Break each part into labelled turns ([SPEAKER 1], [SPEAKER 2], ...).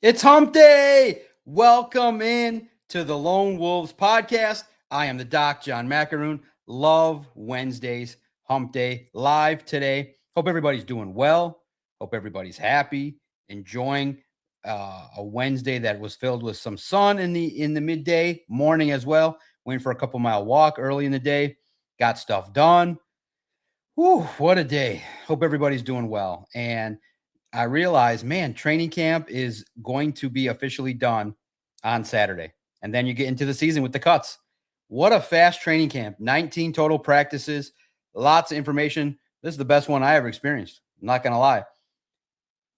[SPEAKER 1] It's hump day. Welcome in to the Lone Wolves podcast. I am the Doc, John Macaroon. Love Wednesdays, hump day, live today. Hope everybody's doing well. Hope everybody's happy, enjoying a Wednesday that was filled with some sun in the midday, morning as well. Went for a couple mile walk early in the day. Got stuff done. Whew, what a day. Hope everybody's doing well. And I realized, man, training camp is going to be officially done on Saturday. And then you get into the season with the cuts. What a fast training camp. 19 total practices, lots of information. This is the best one I ever experienced. I'm not going to lie.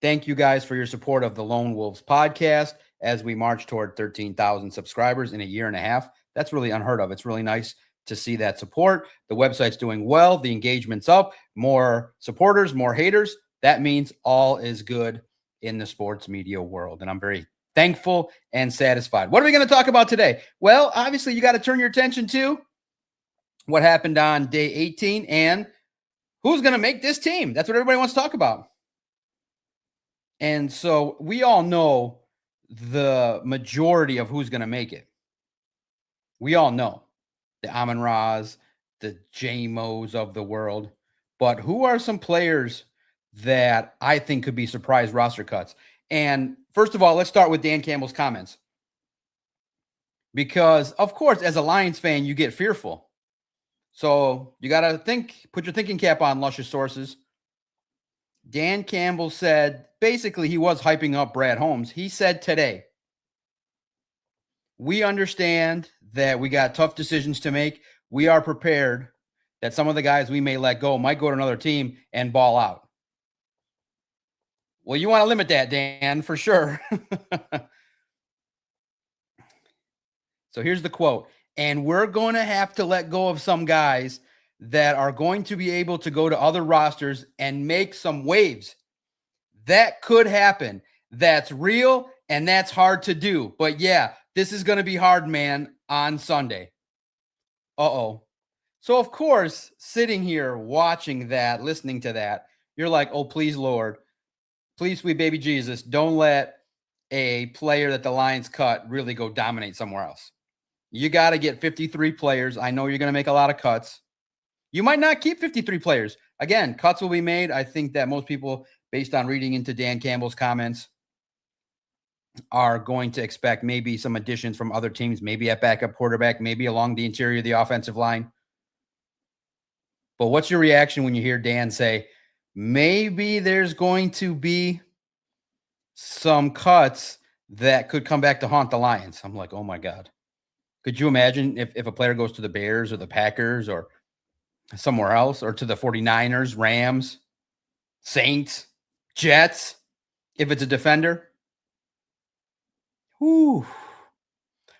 [SPEAKER 1] Thank you guys for your support of the Lone Wolves podcast as we march toward 13,000 subscribers in a year and a half. That's really unheard of. It's really nice to see that support. The website's doing well. The engagement's up. More supporters, more haters. That means all is good in the sports media world. And I'm very thankful and satisfied. What are we going to talk about today? Well, obviously, you got to turn your attention to what happened on day 18 and who's going to make this team. That's what everybody wants to talk about. And so we all know the majority of who's going to make it. We all know the Amon Ra's, the JMOs of the world. But who are some players that I think could be surprise roster cuts? And first of all, let's start with Dan Campbell's comments. Because, of course, as a Lions fan, you get fearful. So you got to put your thinking cap on, luscious sources. Dan Campbell said, basically, he was hyping up Brad Holmes. He said today, we understand that we got tough decisions to make. We are prepared that some of the guys we may let go might go to another team and ball out. Well, you want to limit that, Dan, for sure. So here's the quote. And we're going to have to let go of some guys that are going to be able to go to other rosters and make some waves. That could happen. That's real and that's hard to do. But yeah, this is going to be hard, man, on Sunday. Uh-oh. So, of course, sitting here watching that, listening to that, you're like, oh, please, Lord, please, sweet baby Jesus, don't let a player that the Lions cut really go dominate somewhere else. You got to get 53 players. I know you're going to make a lot of cuts. You might not keep 53 players. Again, cuts will be made. I think that most people, based on reading into Dan Campbell's comments, are going to expect maybe some additions from other teams, maybe at backup quarterback, maybe along the interior of the offensive line. But what's your reaction when you hear Dan say, maybe there's going to be some cuts that could come back to haunt the Lions? I'm like, oh my God. Could you imagine if a player goes to the Bears or the Packers or somewhere else, or to the 49ers, Rams, Saints, Jets, if it's a defender? Whew.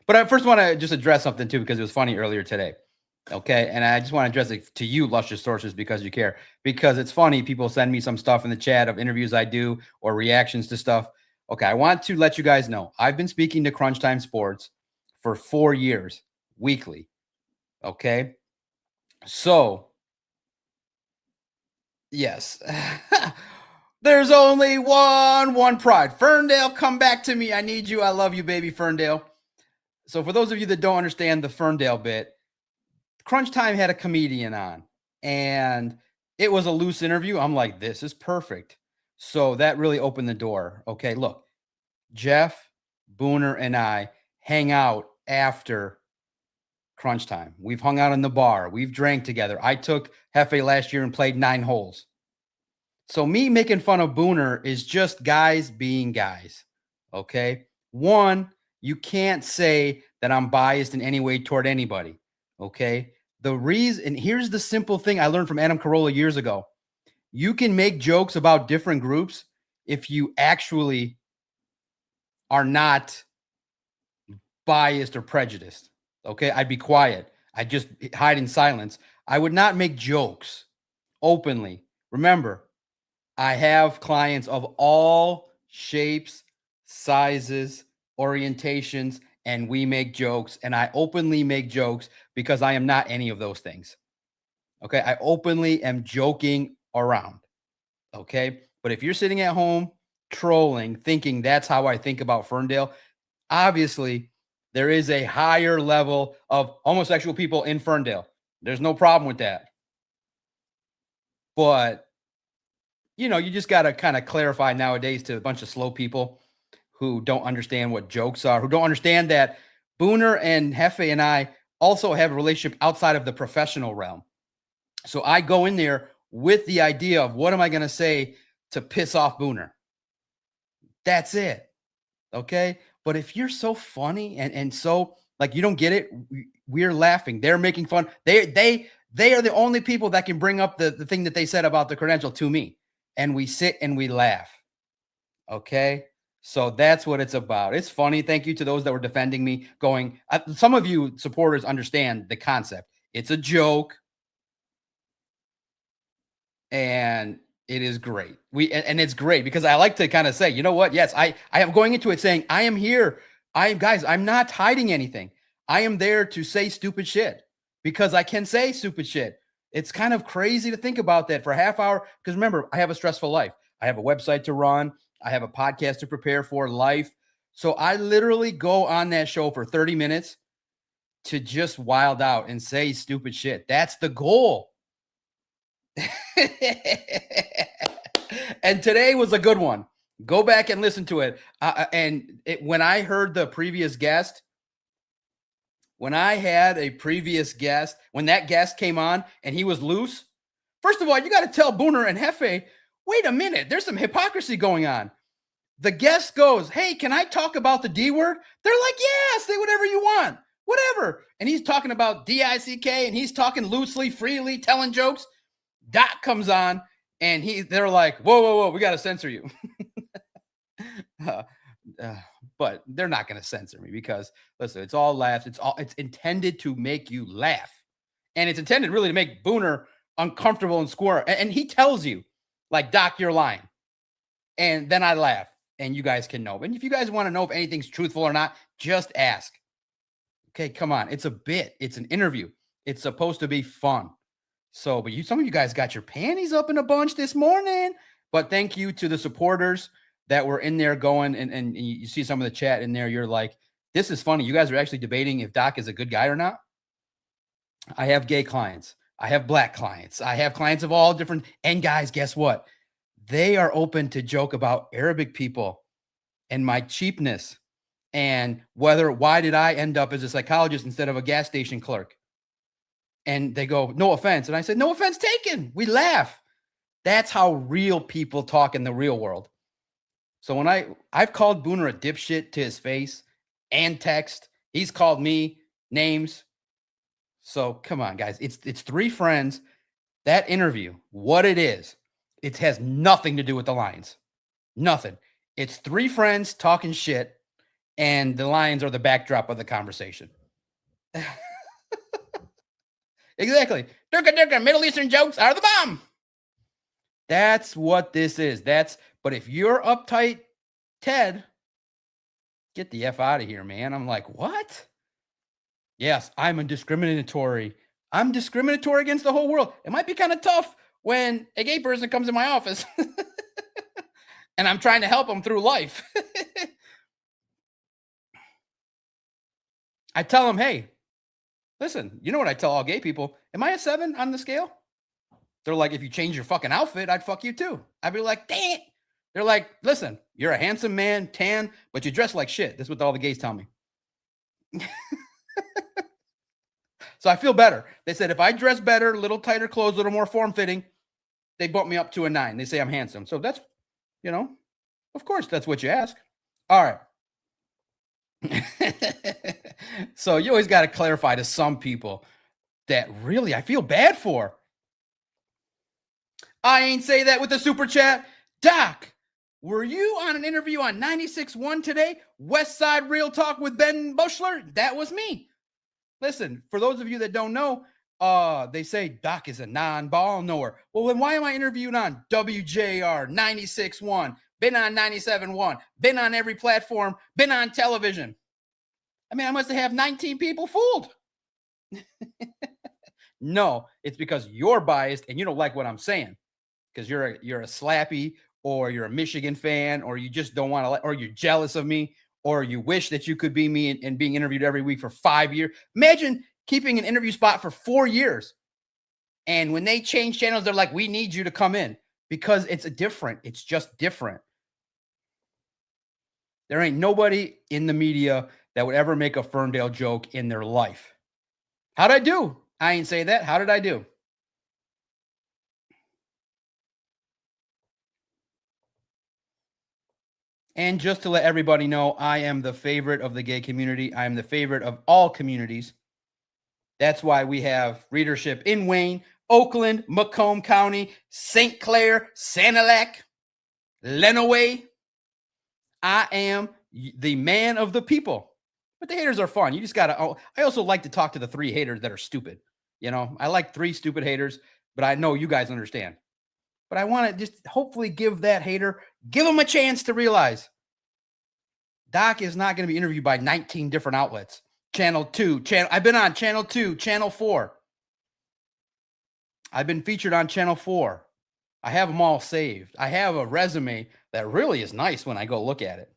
[SPEAKER 1] But I first want to just address something too, because it was funny earlier today. Okay. And I just want to address it to you, luscious sources, because you care. Because it's funny, people send me some stuff in the chat of interviews I do or reactions to stuff. Okay. I want to let you guys know I've been speaking to Crunch Time Sports for 4 years, weekly. Okay. So, yes. There's only one pride. Ferndale, come back to me. I need you. I love you, baby Ferndale. So for those of you that don't understand the Ferndale bit, Crunch Time had a comedian on and it was a loose interview. I'm like, this is perfect. So that really opened the door. Okay, look, Jeff, Booner, and I hang out after Crunch Time. We've hung out in the bar. We've drank together. I took Hefe last year and played 9 holes. So me making fun of Booner is just guys being guys. Okay. One, you can't say that I'm biased in any way toward anybody. Okay. The reason, and here's the simple thing I learned from Adam Carolla years ago. You can make jokes about different groups if you actually are not biased or prejudiced. Okay. I'd be quiet. I'd just hide in silence. I would not make jokes openly. Remember, I have clients of all shapes, sizes, orientations, and we make jokes. And I openly make jokes because I am not any of those things. Okay. I openly am joking around. Okay. But if you're sitting at home trolling, thinking that's how I think about Ferndale. Obviously, there is a higher level of homosexual people in Ferndale. There's no problem with that. But, you just got to kind of clarify nowadays to a bunch of slow people who don't understand what jokes are, who don't understand that Booner and Hefe and I also have a relationship outside of the professional realm. So I go in there with the idea of what am I going to say to piss off Booner? That's it. Okay. But if you're so funny and so like you don't get it, we're laughing. They're making fun. They are the only people that can bring up the thing that they said about the credential to me. And we sit and we laugh. Okay. So that's what it's about. It's funny. Thank you to those that were defending me, going, some of you supporters understand the concept. It's a joke. And it is great. And it's great because I like to kind of say, you know what? Yes, I am going into it saying, I am here. I'm not hiding anything. I am there to say stupid shit because I can say stupid shit. It's kind of crazy to think about that for a half hour. Because remember, I have a stressful life. I have a website to run. I have a podcast to prepare for life. So I literally go on that show for 30 minutes to just wild out and say stupid shit. That's the goal. And today was a good one. Go back and listen to it. When I heard the previous guest, when I had a previous guest, when that guest came on and he was loose, first of all, you got to tell Booner and Hefe, wait a minute, there's some hypocrisy going on. The guest goes, hey, can I talk about the D word? They're like, yeah, say whatever you want, whatever. And he's talking about D-I-C-K and he's talking loosely, freely, telling jokes. Doc comes on and they're like, whoa, we got to censor you. But they're not going to censor me because listen, it's all laughs. It's intended to make you laugh. And it's intended really to make Booner uncomfortable and squirm. And he tells you like, Doc, you're lying. And then I laugh and you guys can know. And if you guys want to know if anything's truthful or not, just ask. Okay, come on. It's a bit. It's an interview. It's supposed to be fun. So, but some of you guys got your panties up in a bunch this morning. But thank you to the supporters that were in there going, and you see some of the chat in there. You're like, this is funny. You guys are actually debating if Doc is a good guy or not. I have gay clients. I have black clients. I have clients of all different. And guys, guess what? They are open to joke about Arabic people and my cheapness and why did I end up as a psychologist instead of a gas station clerk? And they go, no offense. And I said, no offense taken. We laugh. That's how real people talk in the real world. So when I've called Booner a dipshit to his face and text, he's called me names. So come on, guys. It's three friends. That interview, what it is, it has nothing to do with the Lions. Nothing. It's three friends talking shit, and the Lions are the backdrop of the conversation. Exactly. Durka, Middle Eastern jokes are the bomb. That's what this is. But if you're uptight, Ted, get the F out of here, man. I'm like, what? Yes, I'm discriminatory. I'm discriminatory against the whole world. It might be kind of tough when a gay person comes in my office and I'm trying to help them through life. I tell them, hey, listen, you know what I tell all gay people? Am I a 7 on the scale? They're like, if you change your fucking outfit, I'd fuck you too. I'd be like, dang it. They're like, listen, you're a handsome man, tan, but you dress like shit. That's what all the gays tell me. So I feel better. They said, if I dress better, a little tighter clothes, a little more form-fitting, they bump me up to a 9. They say I'm handsome. So that's, of course, that's what you ask. All right. So you always got to clarify to some people that really I feel bad for. I ain't say that with the super chat. Doc, were you on an interview on 96.1 today? West Side Real Talk with Ben Bushler? That was me. Listen, for those of you that don't know, they say Doc is a non-ball knower. Well, then why am I interviewed on WJR 96.1, been on 97.1, been on every platform, been on television? I mean, I must have 19 people fooled. No, it's because you're biased and you don't like what I'm saying because you're a slappy or you're a Michigan fan, or you just don't want to, or you're jealous of me, or you wish that you could be me and being interviewed every week for 5 years. Imagine keeping an interview spot for 4 years. And when they change channels, they're like, we need you to come in because it's different. It's just different. There ain't nobody in the media that would ever make a Ferndale joke in their life. How'd I do? I ain't say that. How did I do? And just to let everybody know, I am the favorite of the gay community. I am the favorite of all communities. That's why we have readership in Wayne, Oakland, Macomb County, St. Clair, Sanilac, Lenawee. I am the man of the people. But the haters are fun. You just got to. I also like to talk to the 3 haters that are stupid. I like 3 stupid haters, but I know you guys understand. But I want to just hopefully give that hater, give him a chance to realize Doc is not going to be interviewed by 19 different outlets. Channel 2, I've been on Channel 2, Channel 4. I've been featured on Channel 4. I have them all saved. I have a resume that really is nice when I go look at it.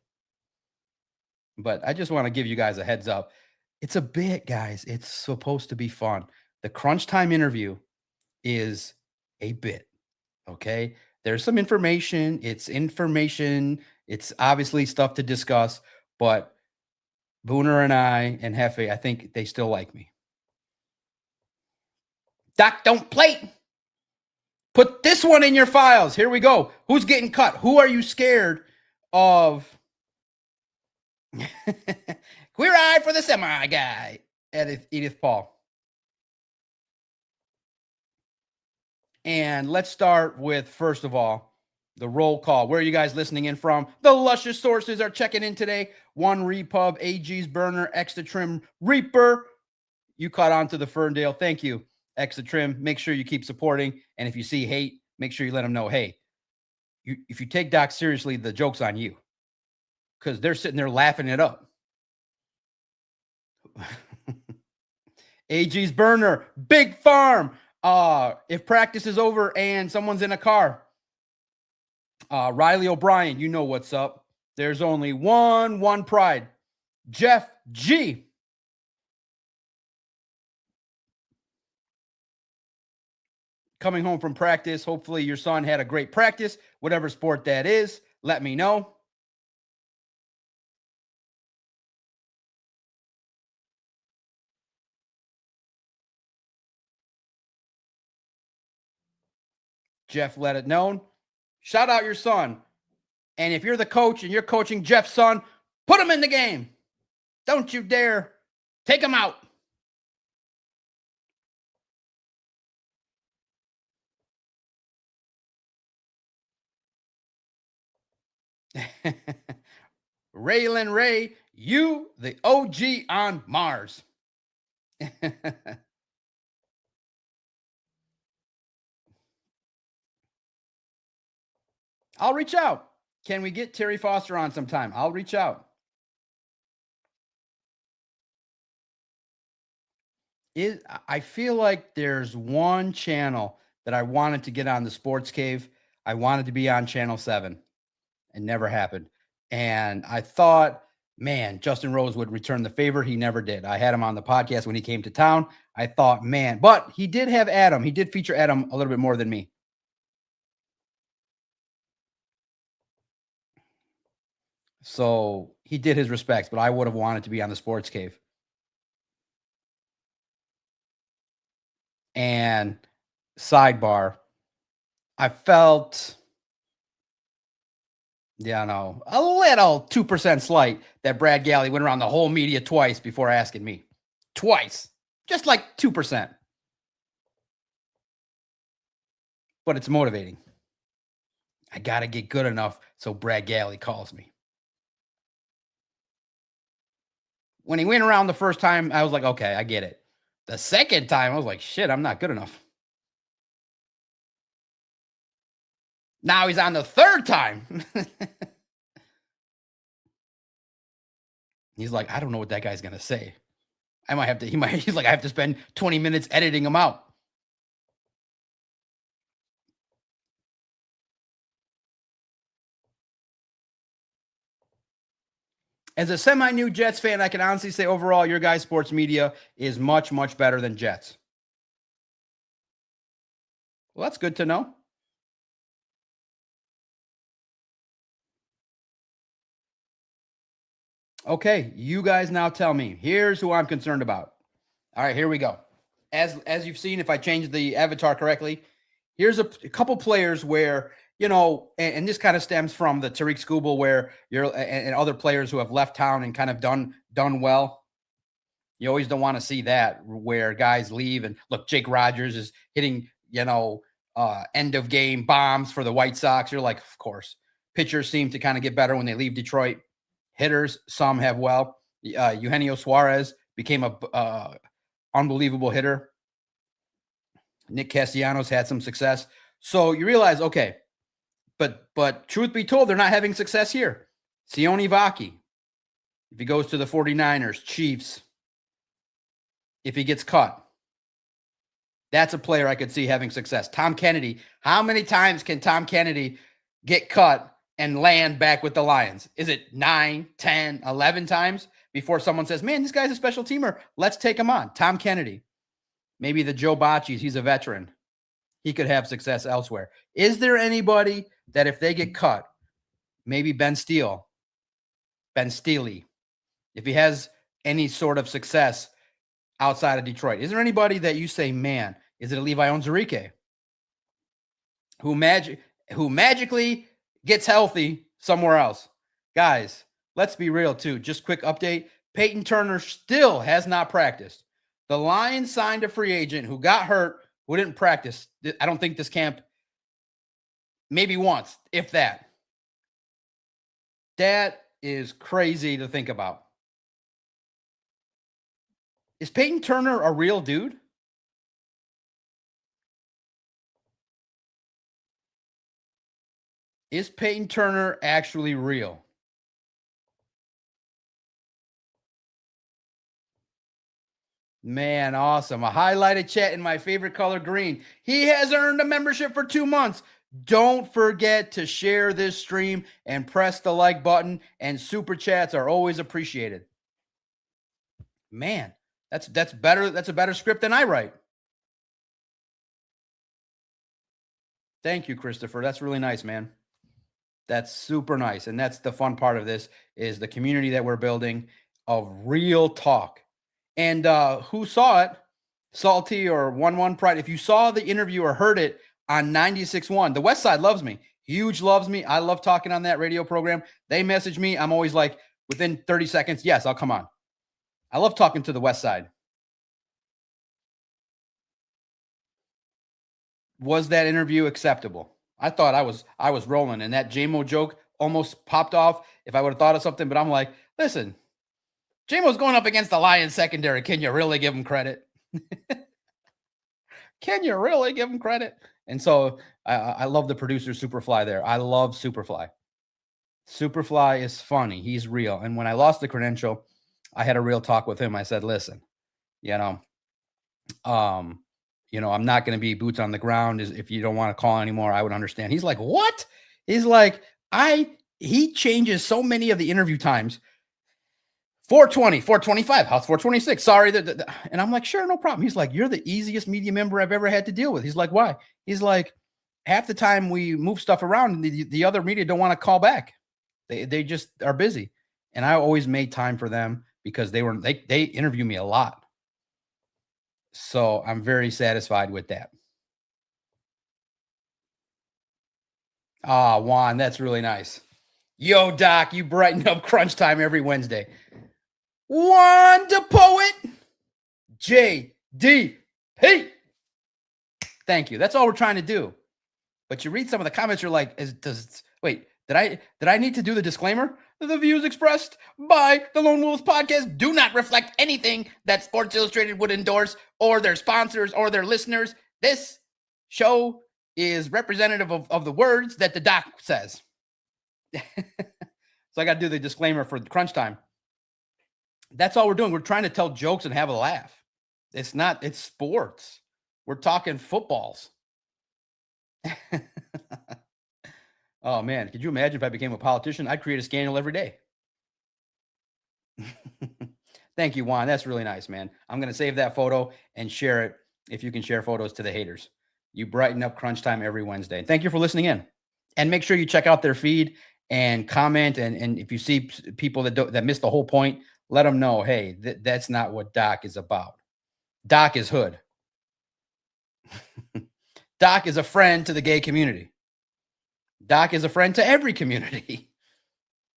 [SPEAKER 1] But I just want to give you guys a heads up. It's a bit, guys. It's supposed to be fun. The Crunch Time interview is a bit, okay? There's some information. It's information. It's obviously stuff to discuss, but Booner and I and Hefe, I think they still like me. Doc, don't plate. Put this one in your files. Here we go. Who's getting cut? Who are you scared of? Queer eye for the semi guy. Edith Paul. And let's start with, first of all, the roll call. Where are you guys listening in from? The luscious sources are checking in today. One Repub, AG's Burner, Extra Trim, Reaper. You caught on to the Ferndale. Thank you, Extra Trim. Make sure you keep supporting. And if you see hate, make sure you let them know, hey, if you take Doc seriously, the joke's on you. Because they're sitting there laughing it up. AG's Burner, Big Farm. If practice is over and someone's in a car, Riley O'Brien, you know what's up. There's only one pride. Jeff G. Coming home from practice. Hopefully your son had a great practice, whatever sport that is. Let me know. Jeff let it known. Shout out your son. And if you're the coach and you're coaching Jeff's son, put him in the game. Don't you dare take him out. Raylan Ray, you the OG on Mars. I'll reach out. Can we get Terry Foster on sometime? I'll reach out. I feel like there's one channel that I wanted to get on, the Sports Cave. I wanted to be on Channel 7. It never happened. And I thought, man, Justin Rose would return the favor. He never did. I had him on the podcast when he came to town. I thought, man, but he did have Adam. He did feature Adam a little bit more than me. So he did his respects, but I would have wanted to be on the Sports Cave. And sidebar, I felt, a little 2% slight that Brad Galley went around the whole media twice before asking me. Twice. Just like 2%. But it's motivating. I got to get good enough so Brad Galley calls me. When he went around the first time, I was like, okay, I get it. The second time, I was like, shit, I'm not good enough. Now he's on the third time. He's like, I don't know what that guy's going to say. He's like, I have to spend 20 minutes editing him out. As a semi-new Jets fan, I can honestly say overall, your guys' sports media is much, much better than Jets. Well, that's good to know. Okay, you guys now tell me. Here's who I'm concerned about. All right, here we go. As you've seen, if I change the avatar correctly, here's a couple players where and this kind of stems from the Tariq Skubal, where and other players who have left town and kind of done well. You always don't want to see that where guys leave and look. Jake Rogers is hitting end of game bombs for the White Sox. You're like, of course. Pitchers seem to kind of get better when they leave Detroit. Hitters, some have well. Eugenio Suarez became a unbelievable hitter. Nick Castellanos had some success. So you realize, okay, but truth be told, they're not having success here. Sione Vaki, if he goes to the 49ers, Chiefs, if he gets cut, that's a player I could see having success. Tom Kennedy, how many times can Tom Kennedy get cut and land back with the Lions? Is it 9, 10, 11 times before someone says, man, this guy's a special teamer, let's take him on? Tom Kennedy. Maybe the Joe Bocci's, he's a veteran. He could have success elsewhere. Is there anybody that if they get cut, maybe Ben Steele, if he has any sort of success outside of Detroit, is there anybody that you say, man, is it a Levi Onwuzurike who magically gets healthy somewhere else? Guys, let's be real too. Just quick update. Peyton Turner still has not practiced. The Lions signed a free agent who got hurt, who didn't practice. I don't think this camp, maybe once, if that. That is crazy to think about. Is Peyton Turner a real dude? Is Peyton Turner actually real? Man, awesome. A highlighted chat in my favorite color, green. He has earned a membership for 2 months. Don't forget to share this stream and press the like button, and super chats are always appreciated. Man, that's better. That's a better script than I write. Thank you, Christopher. That's really nice, man. That's super nice. And that's the fun part of this is the community that we're building of real talk. And who saw it, Salty or 1-1 Pride, if you saw the interview or heard it on 96.1, the West Side loves me. Huge loves me. I love talking on that radio program. They message me. I'm always like, within 30 seconds, yes, I'll come on. I love talking to the West Side. Was that interview acceptable? I thought I was rolling, and that JMO joke almost popped off if I would have thought of something, but I'm like, listen, JMO's going up against the Lions secondary. Can you really give him credit? Can you really give him credit? And so I love the producer Superfly there. I love Superfly. Superfly is funny. He's real. And when I lost the credential, I had a real talk with him. I said, listen, I'm not going to be boots on the ground. If you don't want to call anymore, I would understand. He's like, what? He's like, he changes so many of the interview times. 420, 425, how's 426? Sorry. And I'm like, sure, no problem. He's like, you're the easiest media member I've ever had to deal with. He's like, why? He's like, half the time we move stuff around and the other media don't want to call back. They just are busy. And I always made time for them because they interview me a lot. So I'm very satisfied with that. Ah, Juan, that's really nice. Yo, Doc, you brighten up crunch time every Wednesday. Juan the Poet, JDP. Thank you. That's all we're trying to do. But you read some of the comments, you're like, wait, did I need to do the disclaimer? The views expressed by the Lone Wolves podcast do not reflect anything that Sports Illustrated would endorse or their sponsors or their listeners. This show is representative of the words that the doc says. So I got to do the disclaimer for crunch time. That's all we're doing. We're trying to tell jokes and have a laugh. It's sports. We're talking footballs. Oh, man. Could you imagine if I became a politician? I'd create a scandal every day. Thank you, Juan. That's really nice, man. I'm going to save that photo and share it if you can share photos to the haters. You brighten up crunch time every Wednesday. Thank you for listening in. And make sure you check out their feed and comment. And if you see people that miss the whole point, let them know, hey, that's not what Doc is about. Doc is hood. Doc is a friend to the gay community. Doc is a friend to every community.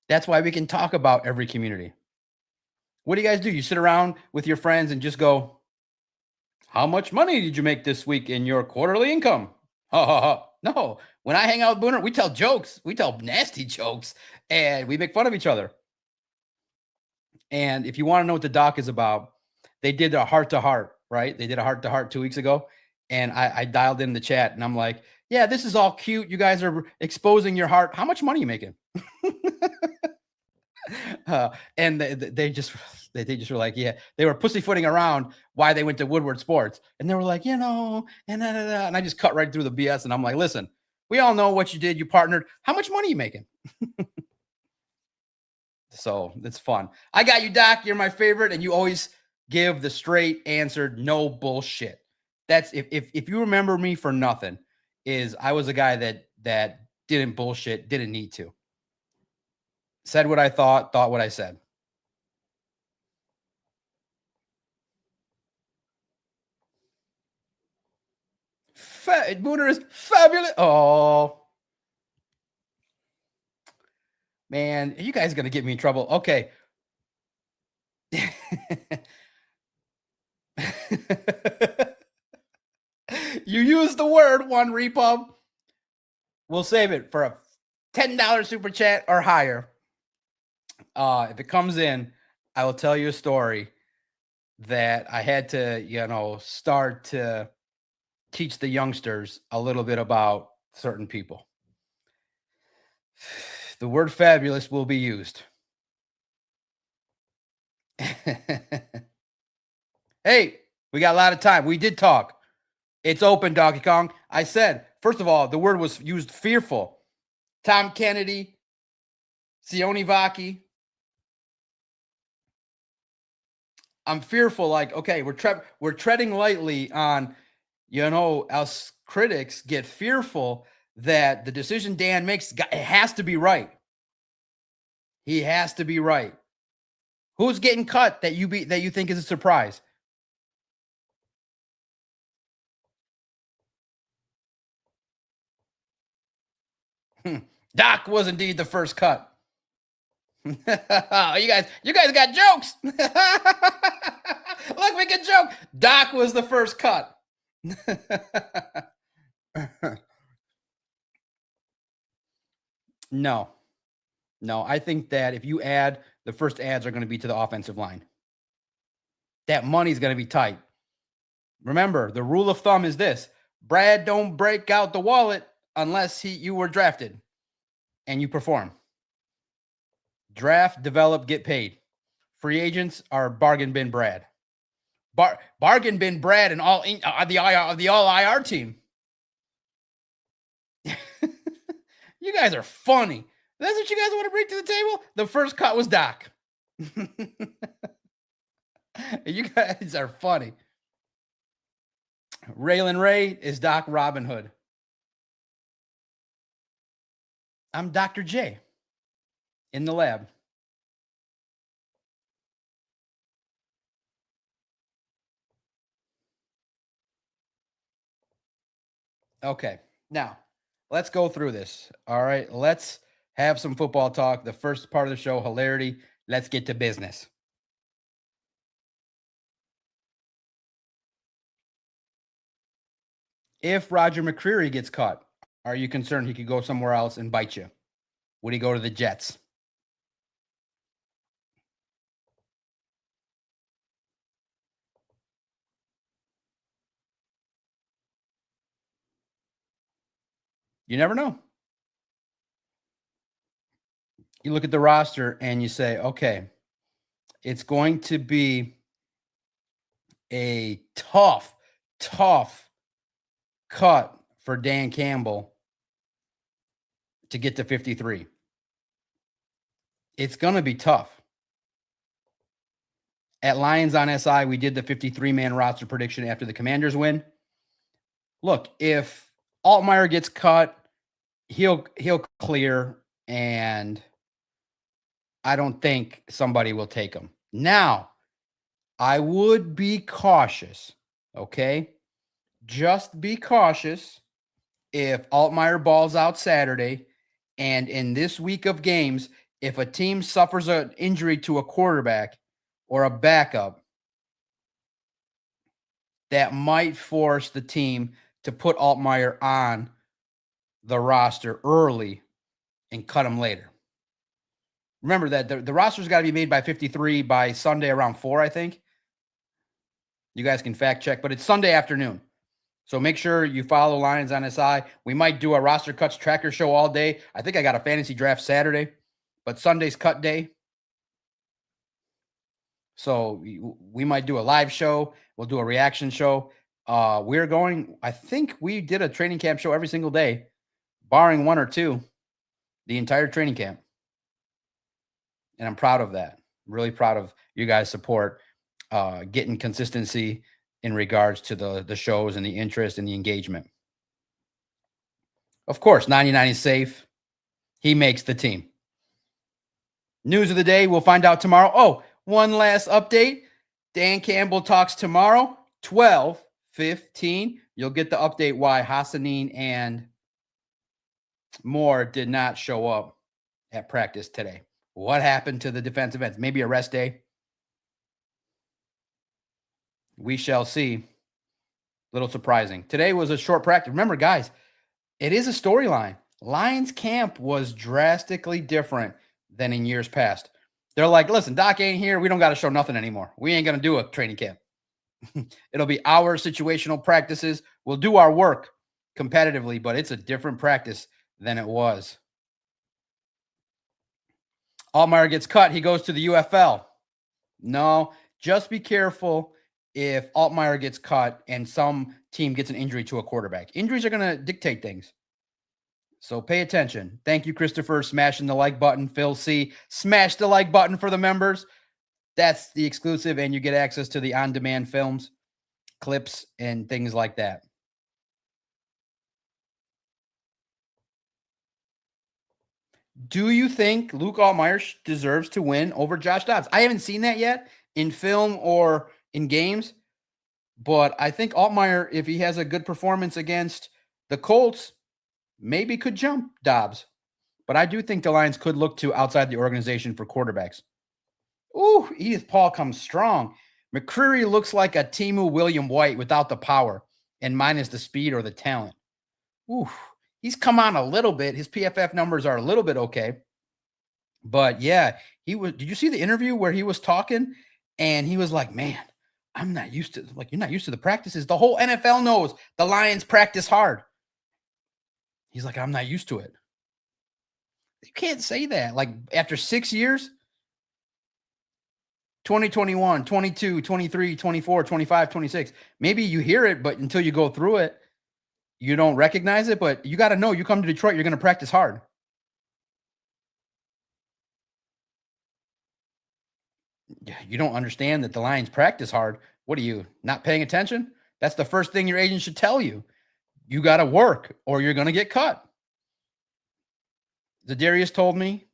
[SPEAKER 1] That's why we can talk about every community. What do you guys do? You sit around with your friends and just go, how much money did you make this week in your quarterly income? Ha ha ha. No, when I hang out with Booner, we tell jokes. We tell nasty jokes and we make fun of each other. And if you want to know what the doc is about, they did a heart to heart, right? They did a heart to heart 2 weeks ago. And I dialed in the chat and I'm like, yeah, this is all cute. You guys are exposing your heart. How much money are you making? And they just were like, yeah, they were pussyfooting around why they went to Woodward Sports. And they were like, and I just cut right through the BS. And I'm like, listen, we all know what you did. You partnered. How much money are you making? So it's fun. I got you, Doc. You're my favorite. And you always give the straight answered, no bullshit. That's if you remember me for nothing, is I was a guy that didn't bullshit, didn't need to. Said what I thought what I said. Booner is fabulous. Oh, man, you guys are going to get me in trouble. Okay. You use the word one repub. We'll save it for a $10 super chat or higher. If it comes in, I will tell you a story that I had to, start to teach the youngsters a little bit about certain people. The word fabulous will be used. Hey, we got a lot of time. We did talk. It's open, Donkey Kong. I said, first of all, the word was used fearful. Tom Kennedy, Sione Vaki. I'm fearful, like, okay, we're treading lightly on, us critics get fearful that the decision Dan makes, it has to be right. He has to be right. Who's getting cut that you think is a surprise? Doc was indeed the first cut. You guys got jokes. Look, we can joke. Doc was the first cut. No, I think that if you add, the first ads are going to be to the offensive line. That money's going to be tight. Remember, the rule of thumb is this: Brad don't break out the wallet unless you were drafted and you perform. Draft, develop, get paid. Free agents are bargain bin Brad. Bargain bin Brad and all the all IR team. You guys are funny. That's what you guys want to bring to the table? The first cut was Doc. You guys are funny. Raylan Ray is Doc Robin Hood. I'm Dr. J in the lab. Okay, now let's go through this. All right, let's have some football talk. The first part of the show, hilarity. Let's get to business. If Roger McCreary gets caught, are you concerned he could go somewhere else and bite you? Would he go to the Jets? You never know. You look at the roster and you say, okay, it's going to be a tough cut for Dan Campbell to get to 53. It's going to be tough. At Lions on SI, we did the 53-man roster prediction after the Commanders win. Look, if Altmaier gets cut, he'll clear, and I don't think somebody will take him. Now, I would be cautious, okay? Just be cautious if Altmaier balls out Saturday, and in this week of games, if a team suffers an injury to a quarterback or a backup, that might force the team to put Altmaier on the roster early and cut him later. Remember that the roster's got to be made by 53 by Sunday around 4, I think. You guys can fact check, but it's Sunday afternoon. So make sure you follow Lions on SI. We might do a roster cuts tracker show all day. I think I got a fantasy draft Saturday, but Sunday's cut day. So we might do a live show. We'll do a reaction show. I think we did a training camp show every single day, barring one or two, the entire training camp. And I'm proud of that. Really proud of you guys' support, getting consistency in regards to the shows and the interest and the engagement. Of course, 99 is safe. He makes the team. News of the day, we'll find out tomorrow. Oh, one last update. Dan Campbell talks tomorrow, 12:15. You'll get the update why Hassanin and Moore did not show up at practice today. What happened to the defensive ends? Maybe a rest day? We shall see. Little surprising. Today was a short practice. Remember, guys, it is a storyline. Lions camp was drastically different than in years past. They're like, listen, Doc ain't here. We don't got to show nothing anymore. We ain't going to do a training camp. It'll be our situational practices. We'll do our work competitively, but it's a different practice than it was. Altmaier gets cut. He goes to the UFL. No, just be careful if Altmaier gets cut and some team gets an injury to a quarterback. Injuries are going to dictate things. So pay attention. Thank you, Christopher, smashing the like button. Phil C, smash the like button for the members. That's the exclusive, and you get access to the on-demand films, clips, and things like that. Do you think Luke Altmaier deserves to win over Josh Dobbs? I haven't seen that yet in film or in games, but I think Altmaier, if he has a good performance against the Colts, maybe could jump Dobbs. But I do think the Lions could look to outside the organization for quarterbacks. Ooh, Edith Paul comes strong. McCreary looks like a Timu William White without the power and minus the speed or the talent. Ooh, he's come on a little bit. His PFF numbers are a little bit okay. But yeah, did you see the interview where he was talking and he was like, man, I'm not used to, like, you're not used to the practices. The whole NFL knows the Lions practice hard. He's like, I'm not used to it. You can't say that. Like, after 6 years, 2021, 22, 23, 24, 25, 26. Maybe you hear it, but until you go through it, you don't recognize it. But you got to know, you come to Detroit, you're going to practice hard. You don't understand that the Lions practice hard. What are you, not paying attention? That's the first thing your agent should tell you. You got to work or you're going to get cut. Zadarius told me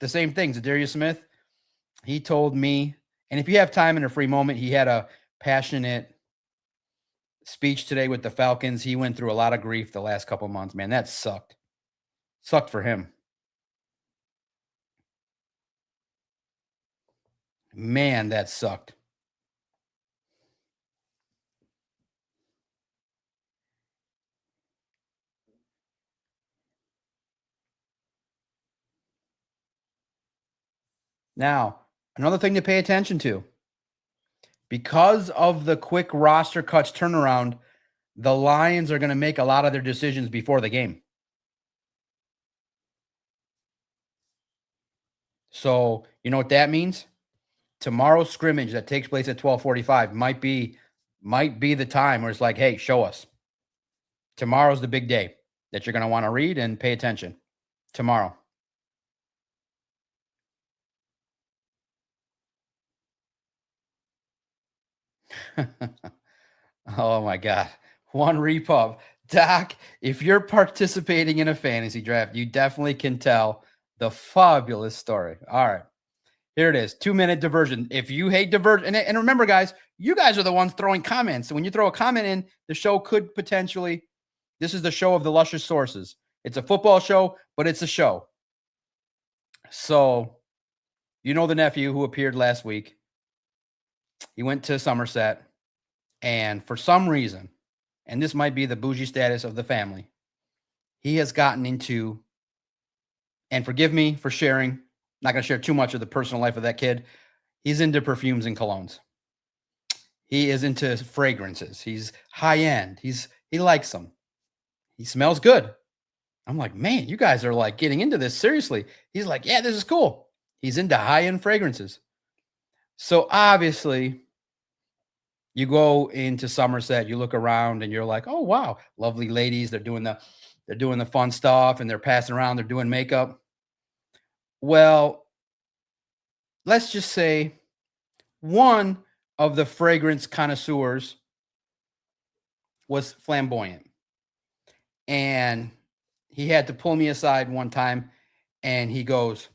[SPEAKER 1] the same thing. Zadarius Smith, he told me, and if you have time in a free moment, he had a passionate speech today with the Falcons. He went through a lot of grief the last couple of months, man. That sucked. Sucked for him. Man, that sucked. Now, another thing to pay attention to. Because of the quick roster cuts turnaround, the Lions are going to make a lot of their decisions before the game. So, you know what that means? Tomorrow's scrimmage that takes place at 12:45 might be the time where it's like, hey, show us. Tomorrow's the big day that you're going to want to read and pay attention. Tomorrow. Oh my God. One repub. Doc, if you're participating in a fantasy draft, you definitely can tell the fabulous story. All right. Here it is. 2-minute diversion. If you hate diversion, and remember, guys, you guys are the ones throwing comments. So when you throw a comment in, the show could potentially, this is the show of the luscious sources. It's a football show, but it's a show. So, you know the nephew who appeared last week. He went to Somerset, and for some reason, and this might be the bougie status of the family, he has gotten into, and forgive me for sharing, not going to share too much of the personal life of that kid. He's into perfumes and colognes. He is into fragrances. He's high end. He likes them. He smells good. I'm like, man, you guys are like getting into this seriously. He's like, yeah, this is cool. He's into high end fragrances. So obviously, you go into Somerset, you look around, and you're like, oh wow, lovely ladies. They're doing the fun stuff, and they're passing around. They're doing makeup. Well, let's just say one of the fragrance connoisseurs was flamboyant, and he had to pull me aside one time, and he goes,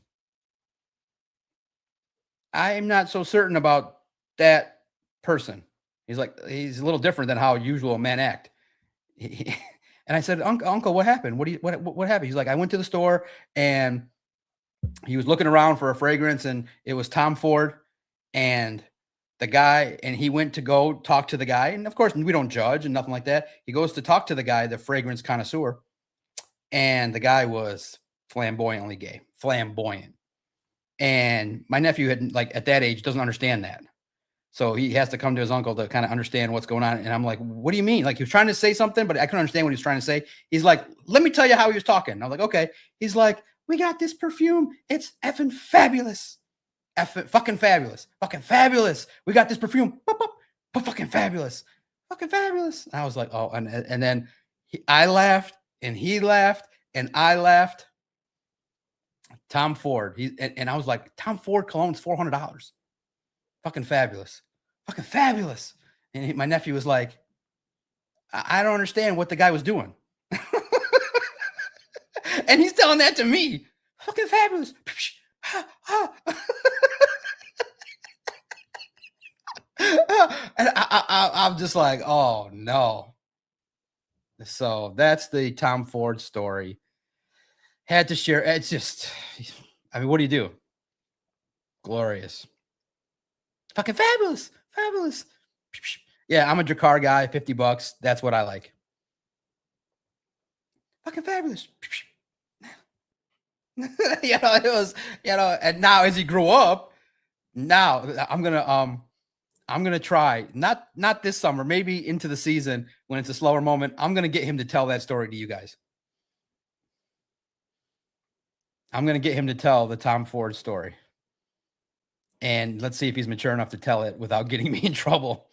[SPEAKER 1] I'm not so certain about that person. He's like, he's a little different than how usual men act. And I said, Uncle, what happened? What happened? He's like, I went to the store and he was looking around for a fragrance, and it was Tom Ford. And he went to go talk to the guy. And of course, we don't judge and nothing like that. He goes to talk to the guy, the fragrance connoisseur. And the guy was flamboyantly gay, flamboyant. And my nephew had, like, at that age, doesn't understand that. So he has to come to his uncle to kind of understand what's going on. And I'm like, what do you mean? Like, he was trying to say something, but I couldn't understand what he was trying to say. He's like, let me tell you how he was talking. I was like, okay. He's like, we got this perfume. It's effing fabulous. Effing fucking fabulous. Fucking fabulous. We got this perfume. But fucking fabulous. Fucking fabulous. And I was like, oh, and then I laughed, and he laughed, and I laughed. Tom Ford. And I was like, Tom Ford cologne's $400. Fucking fabulous. Fucking fabulous. And my nephew was like, I don't understand what the guy was doing. And he's telling that to me. Fucking fabulous. And I'm just like, oh no. So that's the Tom Ford story. Had to share. It's just, I mean, what do you do? Glorious. Fucking fabulous. Fabulous. Yeah, I'm a Drakkar guy, $50. That's what I like. Fucking fabulous. It was, and now as he grew up, now I'm gonna try, not this summer, maybe into the season when it's a slower moment. I'm gonna get him to tell that story to you guys. I'm gonna get him to tell the Tom Ford story. And let's see if he's mature enough to tell it without getting me in trouble.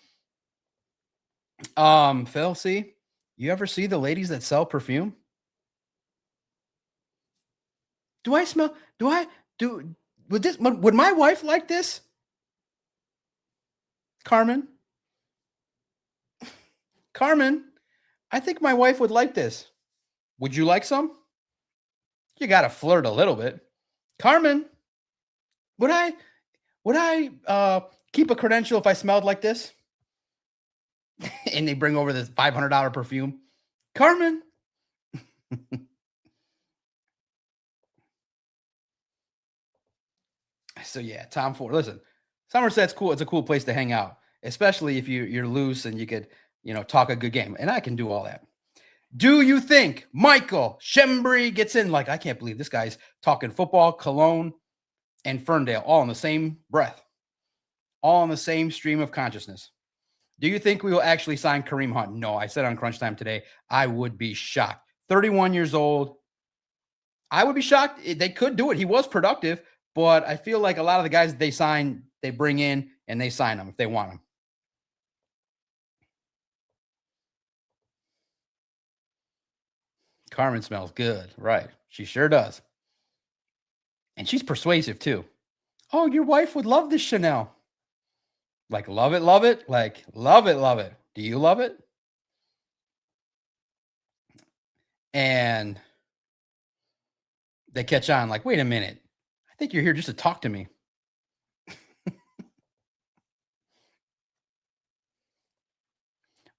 [SPEAKER 1] Phil, see, you ever see the ladies that sell perfume? Do I smell? Would my wife like this? Carmen? Carmen, I think my wife would like this. Would you like some? You got to flirt a little bit. Carmen, would I keep a credential if I smelled like this? And they bring over this $500 perfume. Carmen. So yeah, Tom Ford. Listen, Somerset's cool. It's a cool place to hang out, especially if you're loose and you could, talk a good game. And I can do all that. Do you think Michael Schembri gets in? Like, I can't believe this guy's talking football, Cologne, and Ferndale all in the same breath, all in the same stream of consciousness. Do you think we will actually sign Kareem Hunt? No, I said on Crunch Time today, I would be shocked. 31 years old. I would be shocked. They could do it. He was productive, but I feel like a lot of the guys they sign, they bring in and they sign them if they want them. Carmen smells good. Right. She sure does. And she's persuasive too. Oh, your wife would love this Chanel. Like, love it, love it. Like, love it, love it. Do you love it? And they catch on, like, wait a minute. I think you're here just to talk to me.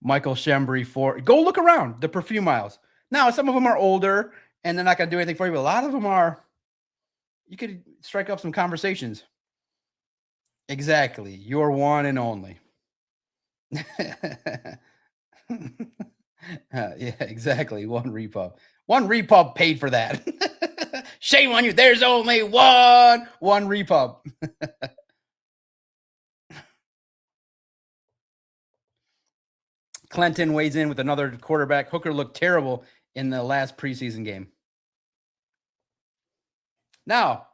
[SPEAKER 1] Michael Shembri for go look around the perfume aisles. Now, some of them are older and they're not going to do anything for you, but a lot of them are, you could strike up some conversations. Exactly. Your one and only. Yeah, exactly. One repub. One repub paid for that. Shame on you. There's only one repub. Clinton weighs in with another quarterback. Hooker looked terrible in the last preseason game. Now,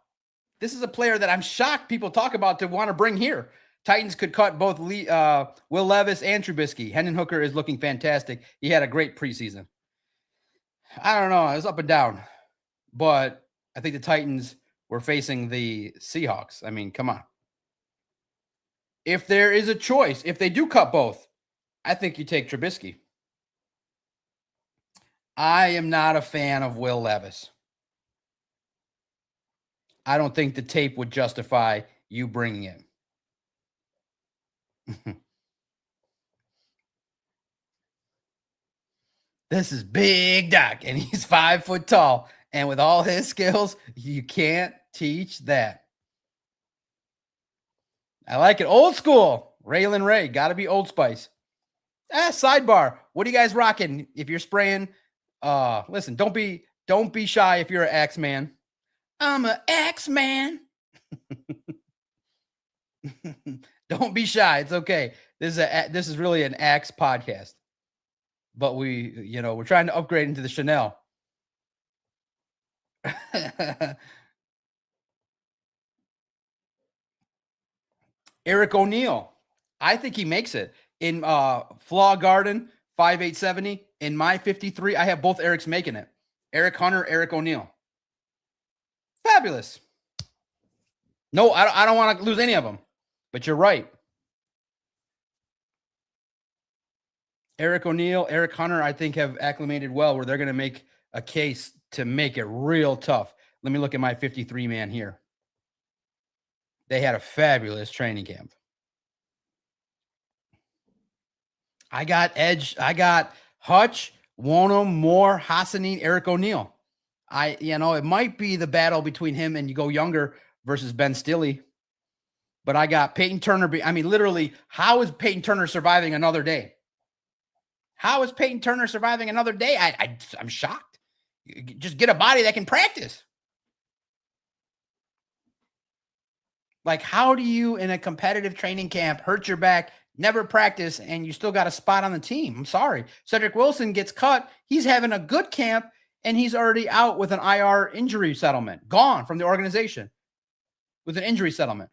[SPEAKER 1] this is a player that I'm shocked people talk about to want to bring here. Titans could cut both Will Levis and Trubisky. Hendon Hooker is looking fantastic. He had a great preseason. I don't know. It was up and down. But I think the Titans were facing the Seahawks. I mean, come on. If there is a choice, if they do cut both, I think you take Trubisky. I am not a fan of Will Levis. I don't think the tape would justify you bringing it. This is Big Doc, and he's 5 foot tall. And with all his skills, you can't teach that. I like it. Old school. Raylan Ray. Got to be Old Spice. Sidebar. What are you guys rocking? If you're spraying, listen, don't be shy if you're an Axe man. I'm an Axe man. Don't be shy. It's okay. This is really an Axe podcast. But we're trying to upgrade into the Chanel. Eric O'Neill. I think he makes it. In Flaw Garden, 5'8", in my 53, I have both Erics making it. Eric Hunter, Eric O'Neill. Fabulous. No, I don't want to lose any of them. But you're right. Eric O'Neill, Eric Hunter, I think have acclimated well where they're going to make a case to make it real tough. Let me look at my 53 man here. They had a fabulous training camp. I got Edge. I got Hutch, Wonnum, Moore, Hassanin, Eric O'Neill. It might be the battle between him and you go younger versus Ben Stilley. But I got Peyton Turner. Literally, how is Peyton Turner surviving another day? How is Peyton Turner surviving another day? I'm shocked. Just get a body that can practice. Like, how do you, in a competitive training camp, hurt your back, never practice, and you still got a spot on the team? I'm sorry. Cedric Wilson gets cut. He's having a good camp, and he's already out with an IR injury settlement, gone from the organization with an injury settlement.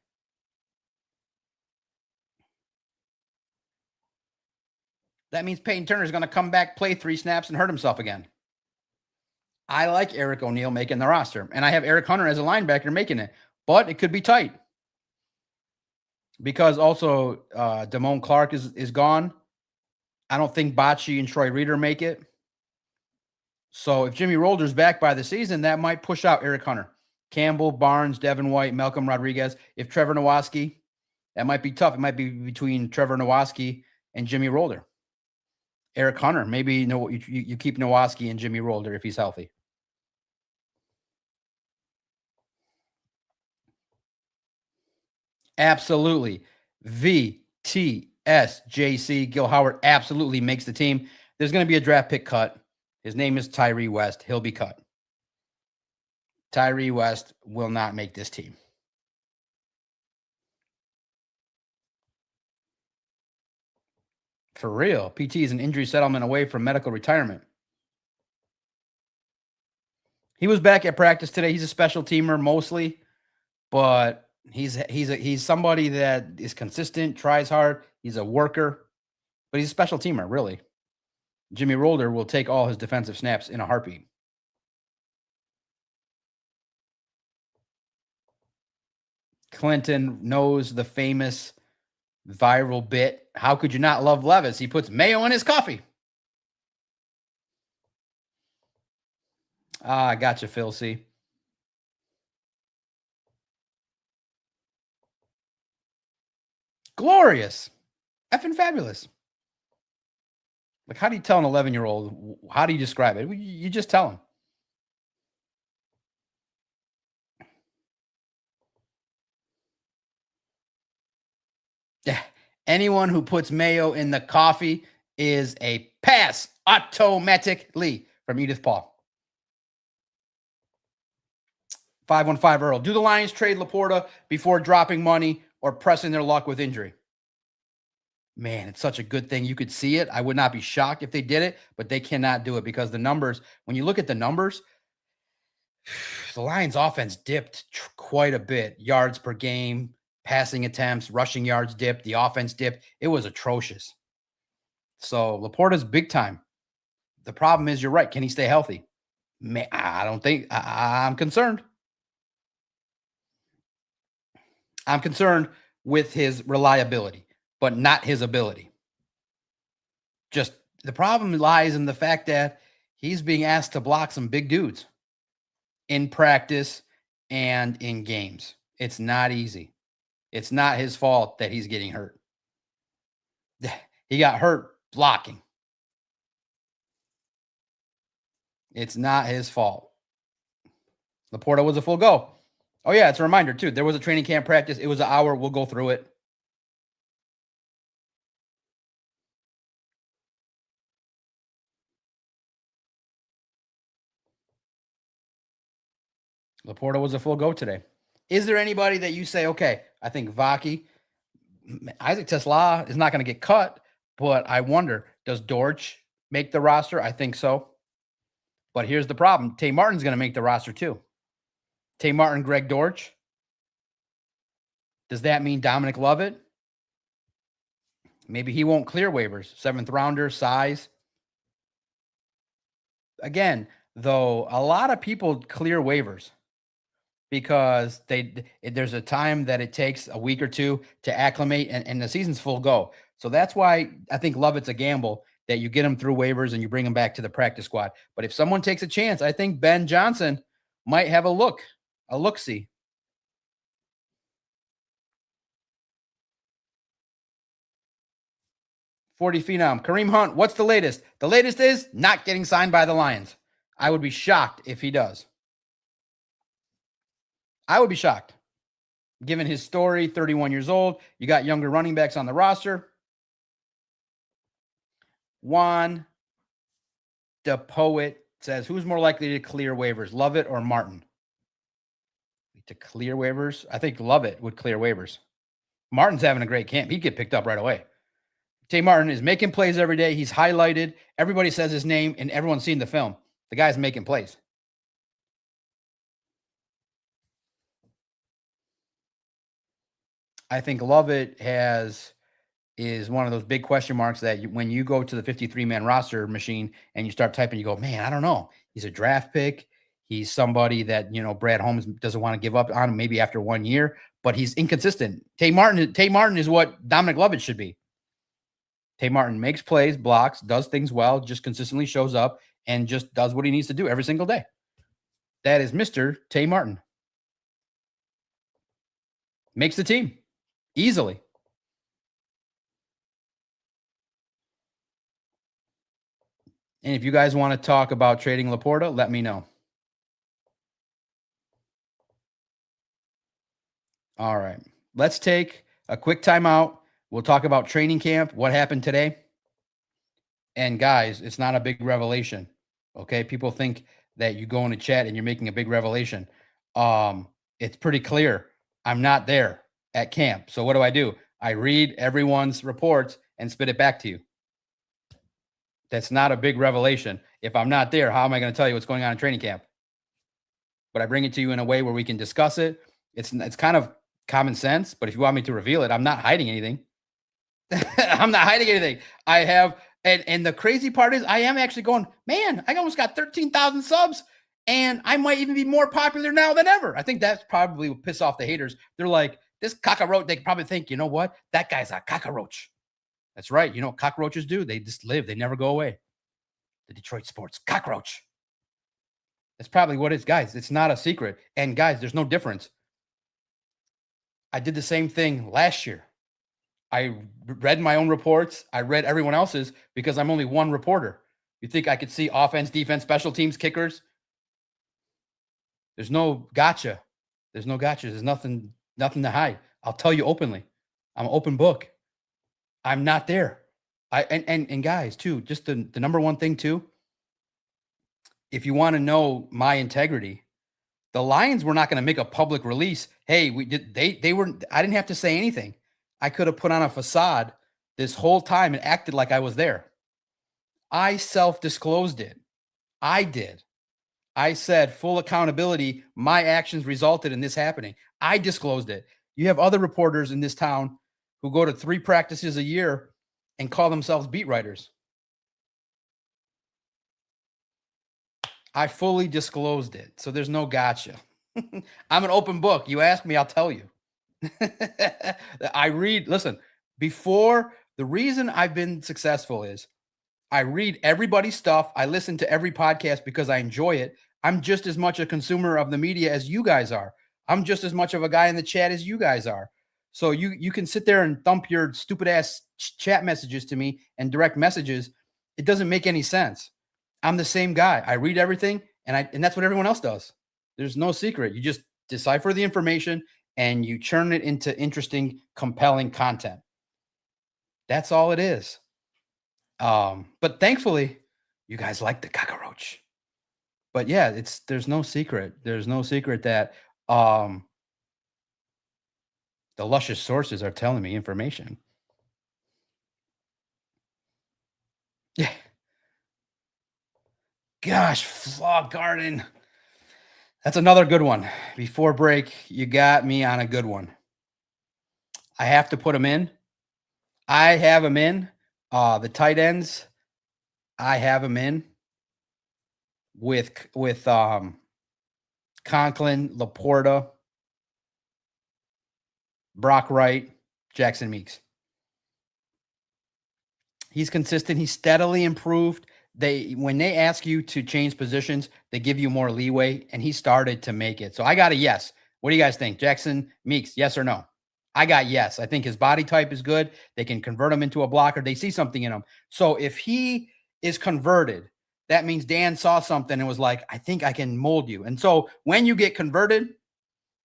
[SPEAKER 1] That means Peyton Turner is going to come back, play 3 snaps, and hurt himself again. I like Eric O'Neill making the roster, and I have Eric Hunter as a linebacker making it, but it could be tight. Because also Damone Clark is gone. I don't think Bocce and Troy Reader make it. So if Jimmy Rolder's back by the season, that might push out Eric Hunter. Campbell, Barnes, Devin White, Malcolm Rodriguez. If Trevor Nowatzki, that might be tough. It might be between Trevor Nowatzki and Jimmy Rolder. Eric Hunter, maybe you keep Nowatzki and Jimmy Rolder if he's healthy. Absolutely. VTSJC. Gil Howard absolutely makes the team. There's going to be a draft pick cut. His name is Tyree West. He'll be cut. Tyree West will not make this team. For real. PT is an injury settlement away from medical retirement. He was back at practice today. He's a special teamer mostly, but he's somebody that is consistent, tries hard. He's a worker, but he's a special teamer, really. Jimmy Rolder will take all his defensive snaps in a heartbeat. Clinton knows the famous viral bit. How could you not love Levis? He puts mayo in his coffee. Ah, I gotcha, Phil C. Glorious. Effing fabulous. Like, how do you tell an 11-year-old? How do you describe it? You just tell him. Yeah. Anyone who puts mayo in the coffee is a pass automatically from Edith Paul. 515 Earl. Do the Lions trade Laporta before dropping money or pressing their luck with injury? Man, it's such a good thing you could see it. I would not be shocked if they did it, but they cannot do it because the numbers, when you look at the numbers, the Lions offense dipped quite a bit. Yards per game, passing attempts, rushing yards dipped, the offense dipped. It was atrocious. So Laporta's big time. The problem is, you're right. Can he stay healthy? Man, I don't think I'm concerned. I'm concerned with his reliability, but not his ability. Just the problem lies in the fact that he's being asked to block some big dudes in practice and in games. It's not easy. It's not his fault that he's getting hurt. He got hurt blocking. It's not his fault. Laporta was a full go. Oh, yeah, it's a reminder, too. There was a training camp practice. It was an hour. We'll go through it. Laporta was a full go today. Is there anybody that you say, okay, I think Vaki, Isaac Tesla is not going to get cut, but I wonder, does Dortch make the roster? I think so. But here's the problem. Tay Martin's going to make the roster too. Tay Martin, Greg Dortch. Does that mean Dominic Lovett? Maybe he won't clear waivers. 7th rounder, size. Again, though, a lot of people clear waivers because there's a time that it takes a week or two to acclimate, and the season's full go. So that's why I think Lovett's a gamble that you get him through waivers and you bring him back to the practice squad. But if someone takes a chance, I think Ben Johnson might have a look-see. 40 phenom. Kareem Hunt, what's the latest? The latest is not getting signed by the Lions. I would be shocked if he does. I would be shocked. Given his story, 31 years old, you got younger running backs on the roster. Juan the Poet says, who's more likely to clear waivers, Lovett or Martin? To clear waivers? I think Lovett would clear waivers. Martin's having a great camp. He'd get picked up right away. Tay Martin is making plays every day. He's highlighted. Everybody says his name, and everyone's seen the film. The guy's making plays. I think Lovett is one of those big question marks that when you go to the 53-man roster machine and you start typing, you go, man, I don't know. He's a draft pick. He's somebody that, Brad Holmes doesn't want to give up on him maybe after 1 year, but he's inconsistent. Tay Martin is what Dominic Lovett should be. Tay Martin makes plays, blocks, does things well, just consistently shows up and just does what he needs to do every single day. That is Mr. Tay Martin. Makes the team easily. And if you guys want to talk about trading Laporta, let me know. All right. Let's take a quick timeout. We'll talk about training camp, what happened today. And guys, it's not a big revelation. Okay. People think that you go in a chat and you're making a big revelation. It's pretty clear. I'm not there at camp. So what do? I read everyone's reports and spit it back to you. That's not a big revelation. If I'm not there, how am I going to tell you what's going on in training camp? But I bring it to you in a way where we can discuss it. It's kind of common sense, but if you want me to reveal it, I'm not hiding anything. I'm not hiding anything. I have, and the crazy part is I am actually going, man, I almost got 13,000 subs and I might even be more popular now than ever. I think that's probably will piss off the haters. They're like, This cockroach, they probably think, you know what? That guy's a cockroach. That's right. You know what cockroaches do? They just live. They never go away. The Detroit Sports Cockroach. That's probably what it is, guys. It's not a secret. And guys, there's no difference. I did the same thing last year. I read my own reports. I read everyone else's because I'm only one reporter. You think I could see offense, defense, special teams, kickers? There's no gotcha. There's no gotcha. There's nothing to hide. I'll tell you openly. I'm an open book. I'm not there. And guys, too, just the number one thing too, if you want to know my integrity, the Lions were not going to make a public release. Hey, we did they were I didn't have to say anything. I could have put on a facade this whole time and acted like I was there. I self-disclosed it. I did. I said full accountability. My actions resulted in this happening. I disclosed it. You have other reporters in this town who go to 3 practices a year and call themselves beat writers. I fully disclosed it. So there's no gotcha. I'm an open book. You ask me, I'll tell you. I read, listen, before the reason I've been successful is I read everybody's stuff. I listen to every podcast because I enjoy it. I'm just as much a consumer of the media as you guys are. I'm just as much of a guy in the chat as you guys are. So you can sit there and thump your stupid ass chat messages to me and direct messages. It doesn't make any sense. I'm the same guy. I read everything and that's what everyone else does. There's no secret. You just decipher the information and you churn it into interesting, compelling content. That's all it is. But thankfully, you guys like the cockroach. But yeah, there's no secret. There's no secret that the luscious sources are telling me information. Yeah. Gosh, Flaw Garden. That's another good one. Before break, you got me on a good one. I have to put them in. I have them in. The tight ends, I have them in with Conklin, Laporta, Brock Wright, Jackson Meeks. He's consistent. He's steadily improved. When they ask you to change positions, they give you more leeway, and he started to make it. So I got a yes. What do you guys think? Jackson Meeks, yes or no? I got yes. I think his body type is good. They can convert him into a blocker. They see something in him. So if he is converted, that means Dan saw something and was like, I think I can mold you. And so when you get converted,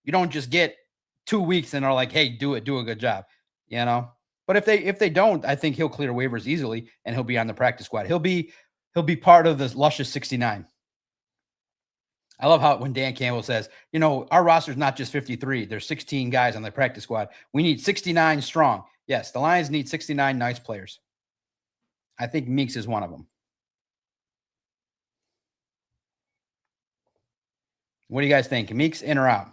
[SPEAKER 1] you don't just get 2 weeks and are like, hey, do a good job, you know? But if they don't, I think he'll clear waivers easily and he'll be on the practice squad. He'll be part of the luscious 69. I love how when Dan Campbell says, you know, our roster is not just 53. There's 16 guys on the practice squad. We need 69 strong. Yes, the Lions need 69 nice players. I think Meeks is one of them. What do you guys think? Meeks in or out?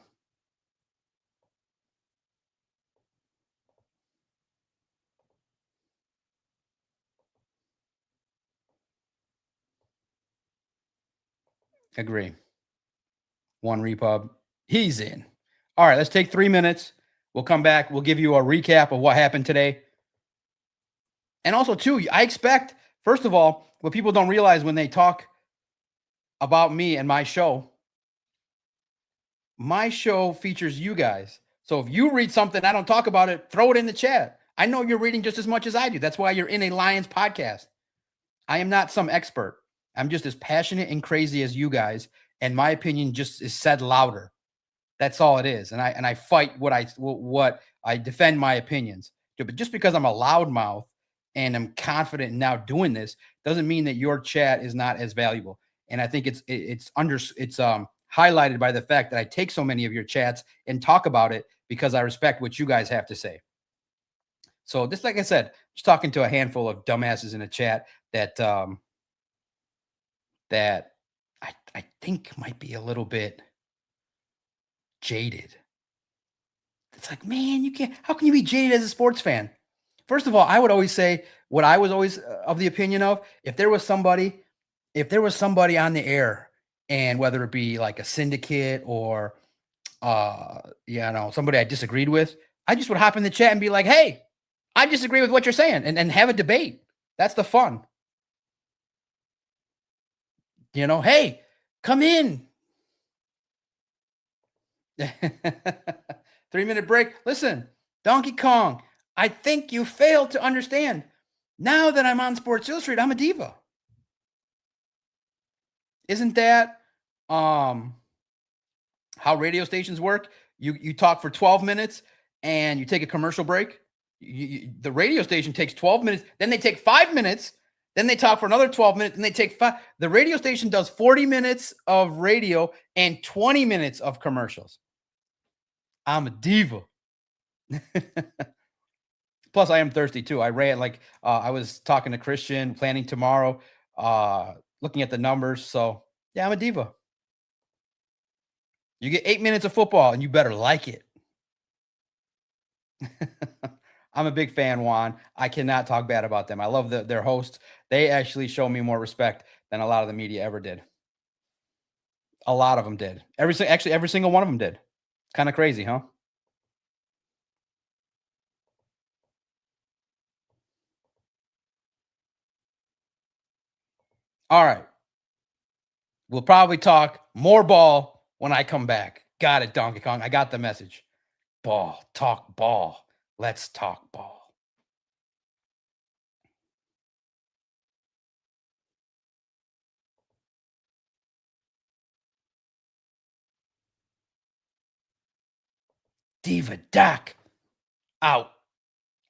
[SPEAKER 1] Agree. One repub. He's in. All right, let's take 3 minutes. We'll come back. We'll give you a recap of what happened today. And also, too, I expect, first of all, what people don't realize when they talk about me and my show features you guys. So if you read something, I don't talk about it, throw it in the chat. I know you're reading just as much as I do. That's why you're in a Lions podcast. I am not some expert. I'm just as passionate and crazy as you guys. And my opinion just is said louder. That's all it is. And I fight what I defend my opinions. But just because I'm a loudmouth and I'm confident in now doing this doesn't mean that your chat is not as valuable. And I think it's highlighted by the fact that I take so many of your chats and talk about it because I respect what you guys have to say. So just like I said, just talking to a handful of dumbasses in a chat that that I think might be a little bit jaded. It's like, man, you can't. How can you be jaded as a sports fan? First of all, I would always say what I was always of the opinion of. If there was somebody on the air, and whether it be like a syndicate or somebody I disagreed with, I just would hop in the chat and be like, hey, I disagree with what you're saying, and have a debate. That's the fun. Hey, come in. 3-minute break. Listen, Donkey Kong, I think you failed to understand. Now that I'm on Sports Illustrated, I'm a diva. Isn't that how radio stations work? You talk for 12 minutes and you take a commercial break. The radio station takes 12 minutes, then they take 5 minutes, then they talk for another 12 minutes, and they take 5. The radio station does 40 minutes of radio and 20 minutes of commercials. I'm a diva. Plus, I am thirsty too. I ran I was talking to Christian, planning tomorrow, looking at the numbers. So yeah, I'm a diva. You get 8 minutes of football, and you better like it. I'm a big fan, Juan. I cannot talk bad about them. I love their hosts. They actually show me more respect than a lot of the media ever did. A lot of them did. Every single one of them did. Kind of crazy, huh? All right. We'll probably talk more ball when I come back. Got it, Donkey Kong. I got the message. Ball. Talk ball. Let's talk ball. Diva Doc. Out.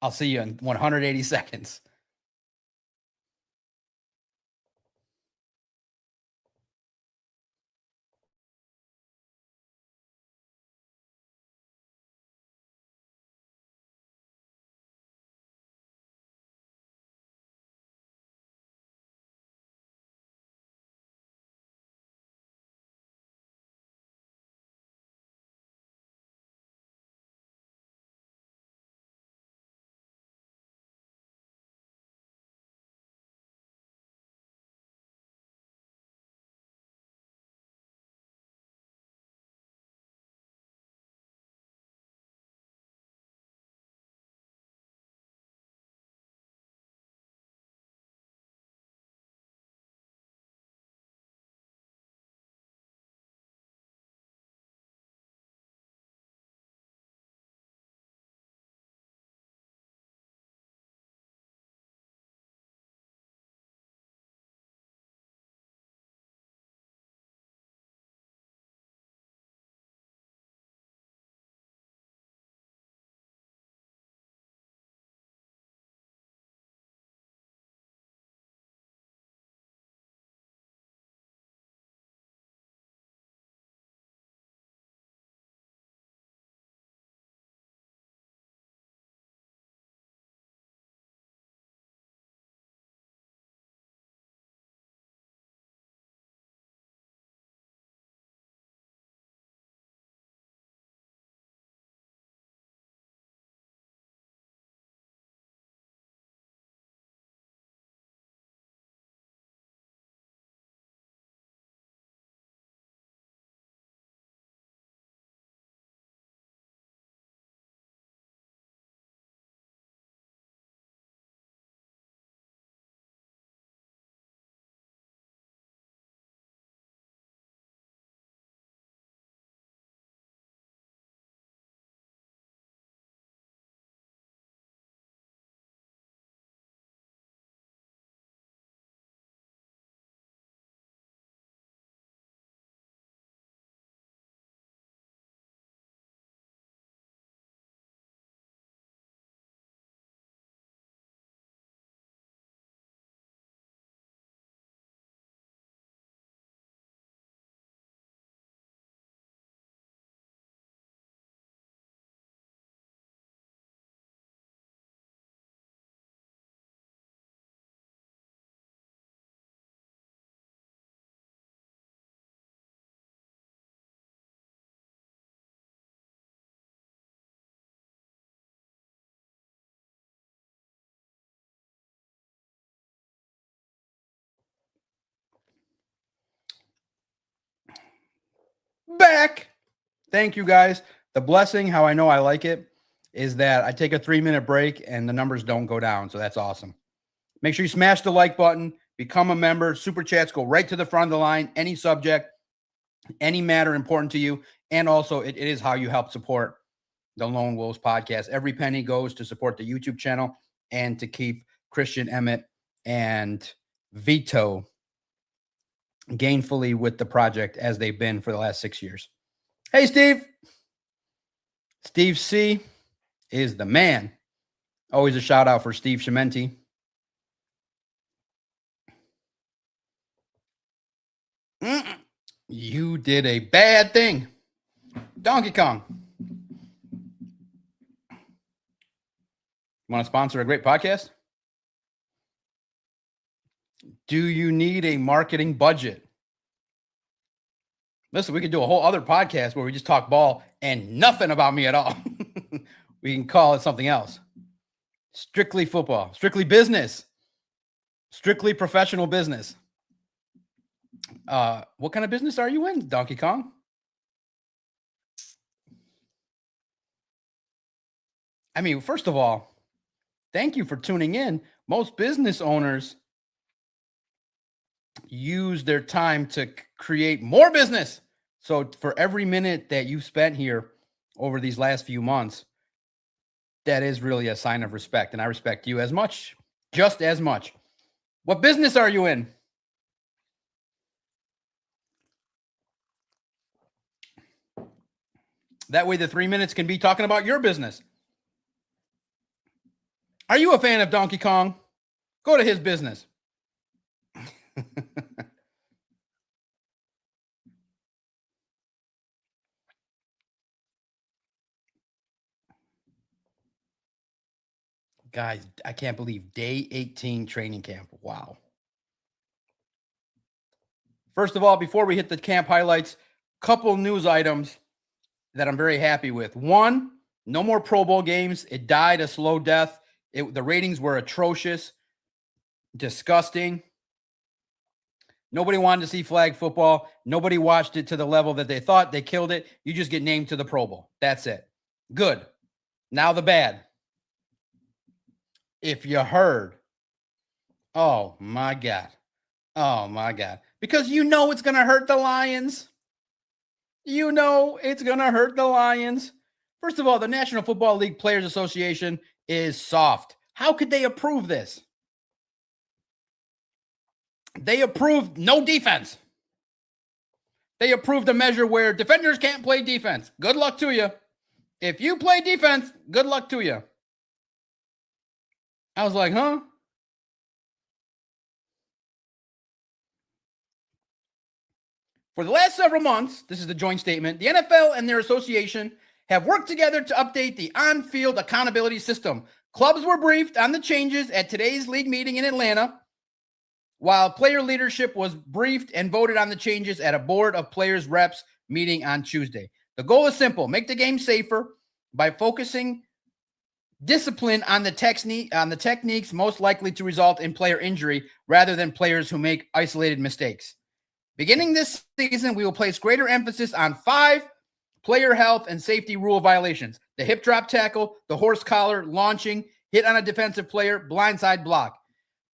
[SPEAKER 1] I'll see you in 180 seconds. Back. Thank you guys. The blessing, how I know I like it. is that I take a 3-minute break and the numbers don't go down. So that's awesome. Make sure you smash the like button, become a member. Super chats go right to the front of the line, any subject, any matter important to you. And also, it is how you help support the Lone Wolves podcast. Every penny goes to support the YouTube channel and to keep Christian Emmett and Vito gainfully with the project as they've been for the last 6 years. Hey, Steve. Steve C is the man. Always a shout out for Steve Chimenti. You did a bad thing. Donkey Kong. Want to sponsor a great podcast? Do you need a marketing budget? Listen, we could do a whole other podcast where we just talk ball and nothing about me at all. We can call it something else. Strictly football, strictly business, strictly professional business. What kind of business are you in, Donkey Kong? I mean, first of all, thank you for tuning in. Most business owners use their time to create more business. So for every minute that you spent here over these last few months, that is really a sign of respect. And I respect you as much, just as much. What business are you in? That way the 3 minutes can be talking about your business. Are you a fan of Donkey Kong? Go to his business. Guys, I can't believe day 18 training camp. Wow. First of all, before we hit the camp highlights, couple news items that I'm very happy with. One, no more Pro Bowl games. It died a slow death. The ratings were atrocious, disgusting. Nobody wanted to see flag football. Nobody watched it to the level that they thought. They killed it. You just get named to the Pro Bowl. That's it. Good. Now the bad. If you heard, oh my God. Oh my God. Because you know it's going to hurt the Lions. You know it's going to hurt the Lions. First of all, the National Football League Players Association is soft. How could they approve this? They approved no defense. They approved a measure where defenders can't play defense. Good luck to you. If you play defense, good luck to you. I was like, huh? For the last several months, this is the joint statement, the NFL and their association have worked together to update the on-field accountability system. Clubs were briefed on the changes at today's league meeting in Atlanta, while player leadership was briefed and voted on the changes at a board of players reps meeting on Tuesday. The goal is simple: make the game safer by focusing discipline on the techniques most likely to result in player injury rather than players who make isolated mistakes. Beginning this season, we will place greater emphasis on 5 player health and safety rule violations: the hip drop tackle, the horse collar, launching, hit on a defensive player, blindside block.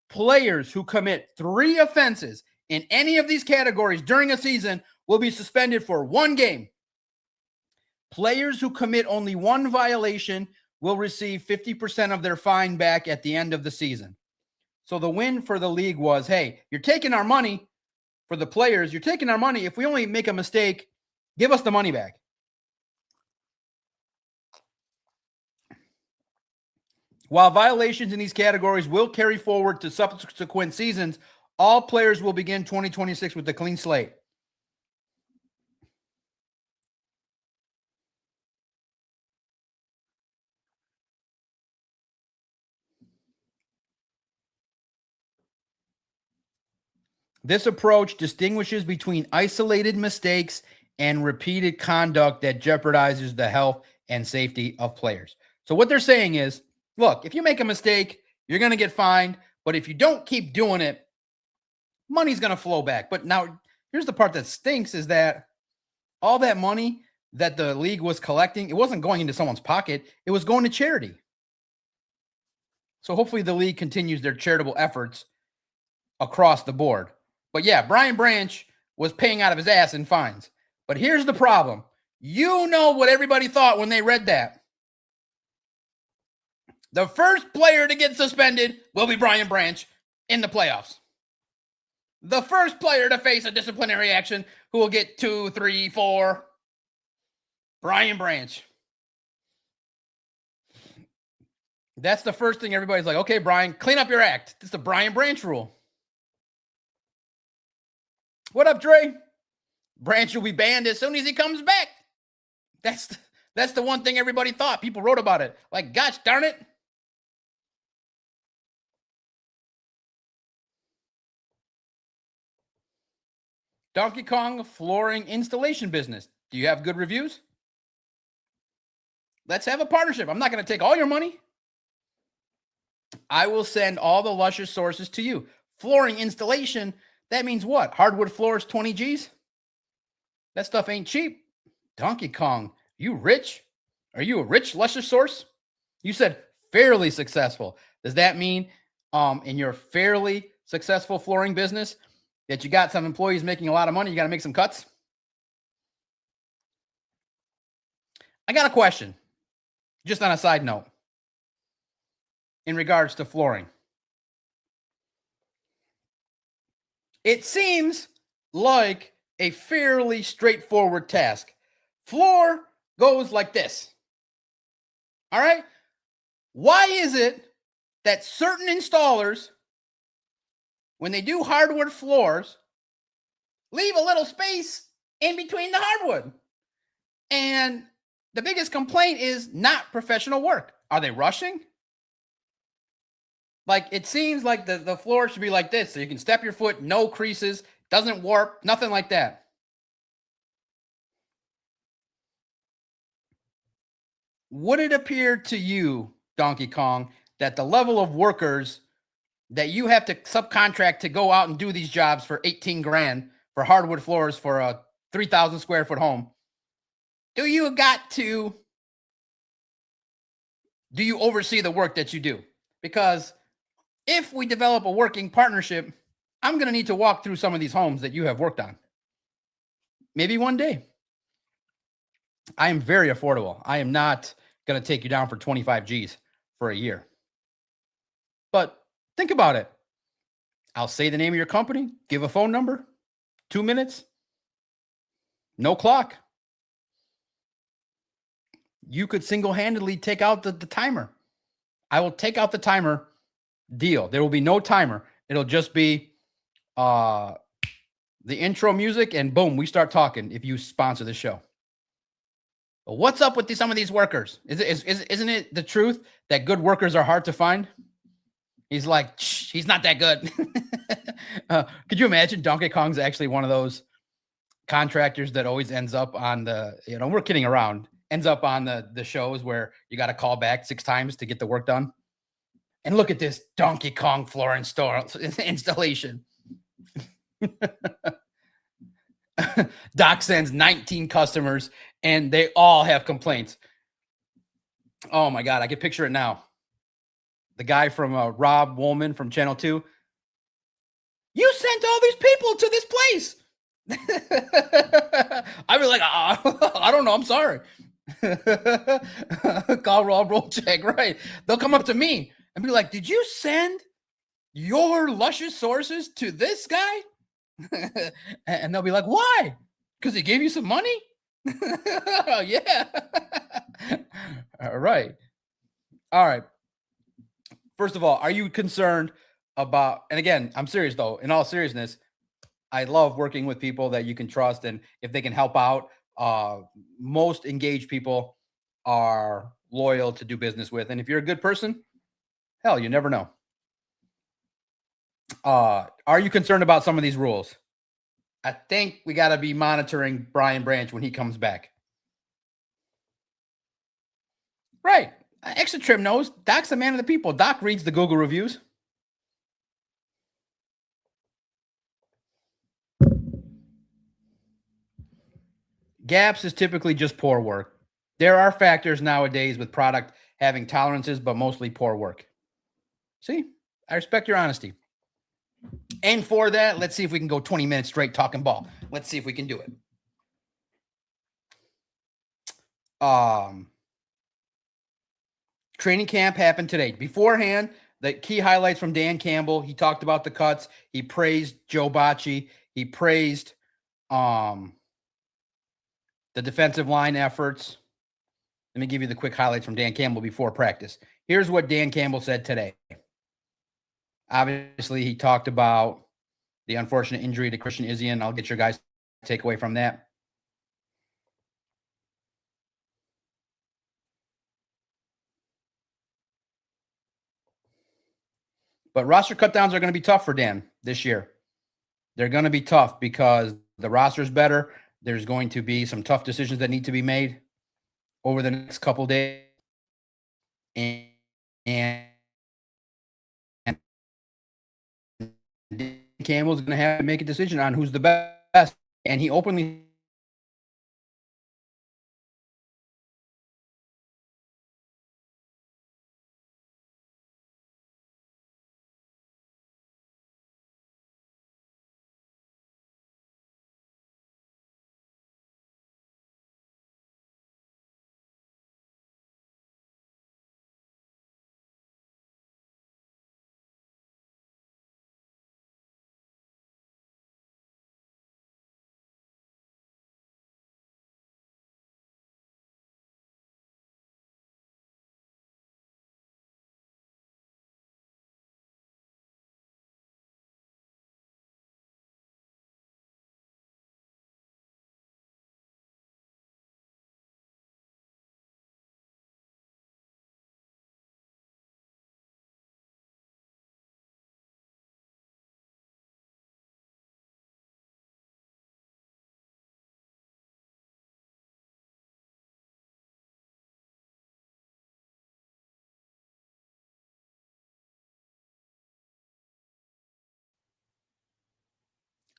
[SPEAKER 1] Players who commit 3 offenses in any of these categories during a season will be suspended for 1 game. Players who commit only 1 violation will receive 50% of their fine back at the end of the season. So the win for the league was, hey, you're taking our money. For the players, you're taking our money. If we only make a mistake, give us the money back. While violations in these categories will carry forward to subsequent seasons, all players will begin 2026 with a clean slate. This approach distinguishes between isolated mistakes and repeated conduct that jeopardizes the health and safety of players. So what they're saying is, look, if you make a mistake, you're going to get fined. But if you don't keep doing it, money's going to flow back. But now here's the part that stinks is that all that money that the league was collecting, it wasn't going into someone's pocket. It was going to charity. So hopefully the league continues their charitable efforts across the board. But yeah, Brian Branch was paying out of his ass in fines. But here's the problem. You know what everybody thought when they read that. The first player to get suspended will be Brian Branch in the playoffs. The first player to face a disciplinary action who will get 2, 3, 4. Brian Branch. That's the first thing everybody's like, okay, Brian, clean up your act. This is the Brian Branch rule. What up, Dre? Branch will be banned as soon as he comes back. That's the one thing everybody thought. People wrote about it. Like, gosh darn it. Donkey Kong flooring installation business. Do you have good reviews? Let's have a partnership. I'm not going to take all your money. I will send all the luscious sources to you. Flooring installation, that means what? Hardwood floors, 20 G's? That stuff ain't cheap. Donkey Kong, you rich? Are you a rich luscious source? You said fairly successful. Does that mean in your fairly successful flooring business that you got some employees making a lot of money, you got to make some cuts? I got a question, just on a side note, in regards to flooring. It seems like a fairly straightforward task. Floor goes like this. All right? Why is it that certain installers, when they do hardwood floors, leave a little space in between the hardwood? And the biggest complaint is not professional work. Are they rushing? Like, it seems like the floor should be like this, so you can step your foot, no creases, doesn't warp, nothing like that. Would it appear to you, Donkey Kong, that the level of workers that you have to subcontract to go out and do these jobs for 18 grand for hardwood floors for a 3,000 square foot home, do you oversee the work that you do? Because if we develop a working partnership, I'm going to need to walk through some of these homes that you have worked on. Maybe one day. I am very affordable. I am not going to take you down for 25 G's for a year. But think about it. I'll say the name of your company, give a phone number, 2 minutes, no clock. You could single-handedly take out the timer. I will take out the timer. Deal. There will be no timer. It'll just be the intro music, and boom, we start talking if you sponsor the show. But what's up with some of these workers? Isn't it the truth that good workers are hard to find? He's like, he's not that good. Could you imagine Donkey Kong's actually one of those contractors that always ends up on we're kidding around, ends up on the shows where you got to call back 6 times to get the work done? And look at this Donkey Kong floor installation. Doc sends 19 customers and they all have complaints. Oh my God, I can picture it now. The guy from Rob Woolman from Channel 2. You sent all these people to this place. I'd be like, I don't know. I'm sorry. Call Rob Rolchak, right? They'll come up to me and be like, did you send your luscious sources to this guy? And they'll be like, why? Because he gave you some money? Yeah. All right. First of all, are you concerned about, and again, I'm serious though, in all seriousness, I love working with people that you can trust, and if they can help out, most engaged people are loyal to do business with. And if you're a good person, hell, you never know. Are you concerned about some of these rules? I think we got to be monitoring Brian Branch when he comes back. Right. Extra Trim knows. Doc's a man of the people. Doc reads the Google reviews. Gaps is typically just poor work. There are factors nowadays with product having tolerances, but mostly poor work. See, I respect your honesty. And for that, let's see if we can go 20 minutes straight talking ball. Let's see if we can do it. Training camp happened today. Beforehand, the key highlights from Dan Campbell. He talked about the cuts. He praised Joe Bacci. He praised the defensive line efforts. Let me give you the quick highlights from Dan Campbell before practice. Here's what Dan Campbell said today. Obviously, he talked about the unfortunate injury to Christian Izien. I'll get your guys' takeaway from that. But roster cutdowns are going to be tough for Dan this year. They're going to be tough because the roster's better. There's going to be some tough decisions that need to be made over the next couple days. And Campbell's going to have to make a decision on who's the best. And he openly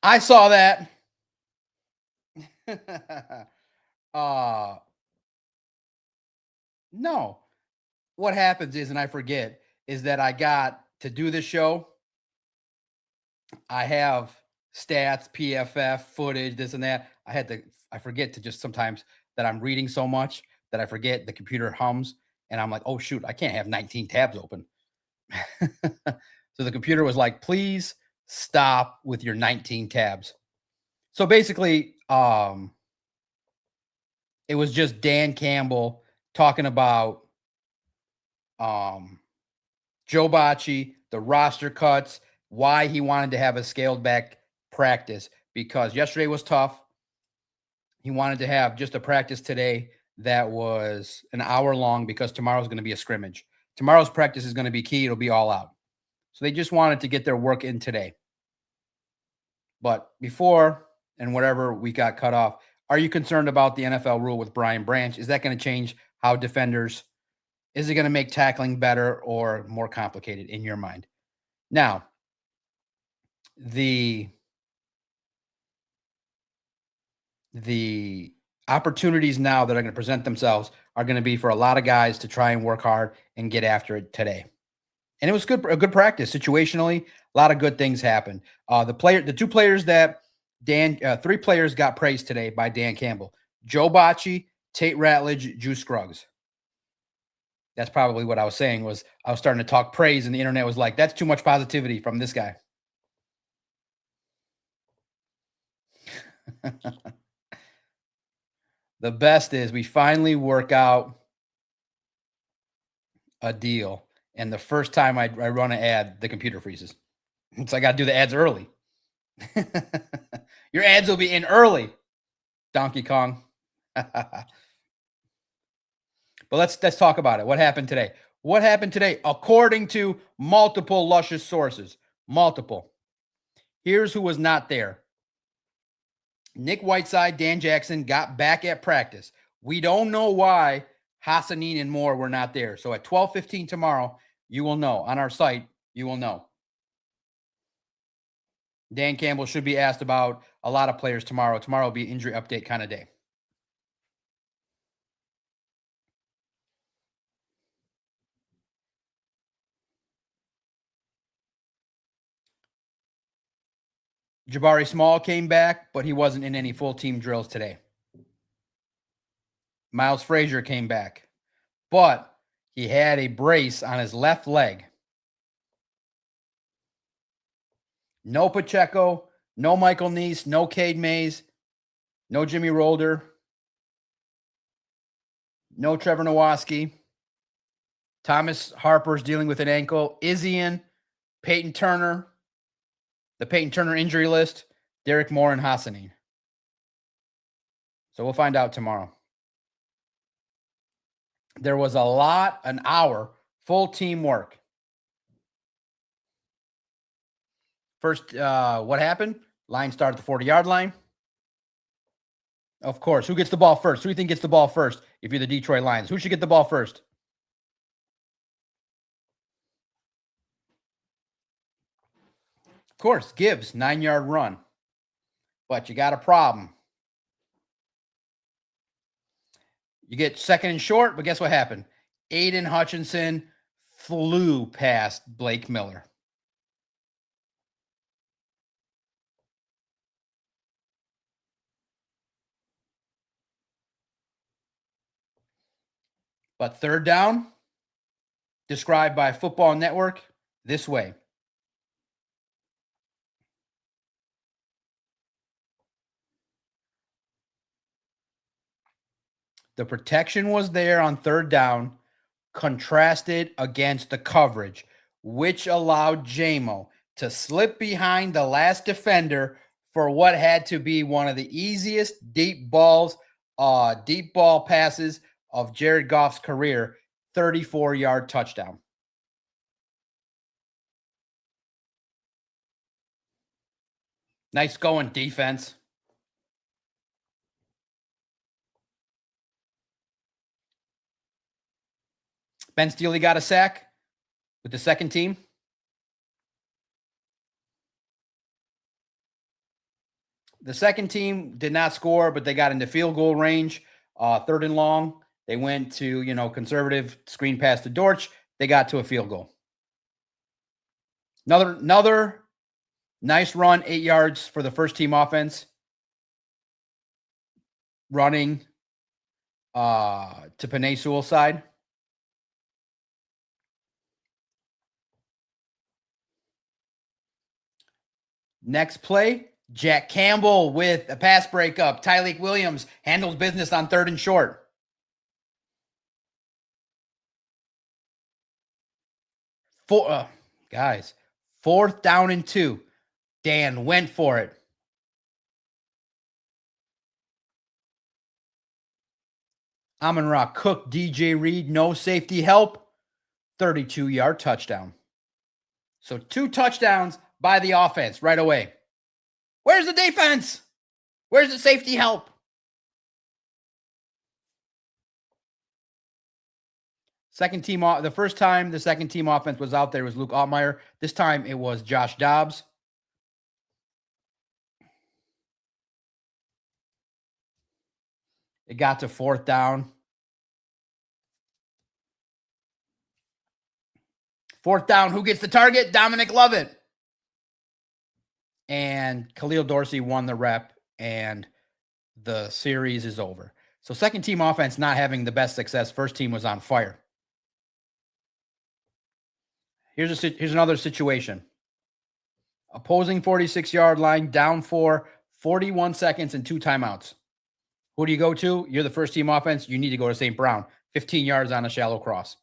[SPEAKER 1] I saw that. No. What happens is, and I forget, is that I got to do this show. I have stats, PFF, footage, this and that. I forget to just sometimes that I'm reading so much that I forget the computer hums and I'm like, oh shoot, I can't have 19 tabs open. So the computer was like, please stop with your 19 tabs. So basically, it was just Dan Campbell talking about Joe Bacci, the roster cuts, why he wanted to have a scaled back practice because yesterday was tough. He wanted to have just a practice today that was an hour long because tomorrow's going to be a scrimmage. Tomorrow's practice is going to be key. It'll be all out. So they just wanted to get their work in today. But before and whatever we got cut off, are you concerned about the NFL rule with Brian Branch? Is that going to change how defenders? Is it going to make tackling better or more complicated in your mind? Now, the opportunities now that are going to present themselves are going to be for a lot of guys to try and work hard and get after it today. And it was a good practice situationally. A lot of good things happened. The two players that three players got praised today by Dan Campbell: Joe Bacci, Tate Ratledge, Juice Scruggs. That's probably what I was saying. Was I was starting to talk praise, and the internet was like, "That's too much positivity from this guy." The best is we finally work out a deal, and the first time I run an ad, the computer freezes. So I got to do the ads early. Your ads will be in early, Donkey Kong. But let's talk about it. What happened today? What happened today? According to multiple luscious sources, multiple. Here's who was not there. Nick Whiteside, Dan Jackson got back at practice. We don't know why Hassanin and Moore were not there. So at 12:15 tomorrow, you will know. On our site, you will know. Dan Campbell should be asked about a lot of players tomorrow. Tomorrow will be injury update kind of day. Jabari Small came back, but he wasn't in any full team drills today. Miles Frazier came back, but he had a brace on his left leg. No Pacheco, no Michael Neese, no Cade Mays, no Jimmy Rolder, no Trevor Nowatzki. Thomas Harper's dealing with an ankle. Izzian, Peyton Turner, the Peyton Turner injury list, Derek Moore, and Hassanin. So we'll find out tomorrow. There was an hour, full team work. First, what happened? Line started at the 40-yard line. Of course. Who gets the ball first? Who do you think gets the ball first if you're the Detroit Lions? Who should get the ball first? Of course, Gibbs, 9-yard run. But you got a problem. You get second and short, but guess what happened? Aiden Hutchinson flew past Blake Miller. But third down, described by Football Network this way. The protection was there on third down, contrasted against the coverage, which allowed JMO to slip behind the last defender for what had to be one of the easiest deep ball passes of Jared Goff's career, 34-yard touchdown. Nice going, defense. Ben Steele got a sack with the second team. The second team did not score, but they got into field goal range, third and long. They went to, conservative screen pass to Dortch. They got to a field goal. Another nice run, 8 yards for the first team offense. Running to Penei Sewell's side. Next play, Jack Campbell with a pass breakup. Tyleik Williams handles business on third and short. Fourth down and 2. Dan went for it. Amon-Ra Cook, DJ Reed, no safety help. 32-yard touchdown. So 2 touchdowns by the offense right away. Where's the defense? Where's the safety help? The first time the second team offense was out there was Luke Altmaier. This time it was Josh Dobbs. It got to fourth down. Fourth down, who gets the target? Dominic Lovett. And Khalil Dorsey won the rep, and the series is over. So second team offense not having the best success. First team was on fire. Here's another situation. Opposing 46-yard line, down 4, 41 seconds and 2 timeouts. Who do you go to? You're the first team offense. You need to go to St. Brown. 15 yards on a shallow cross.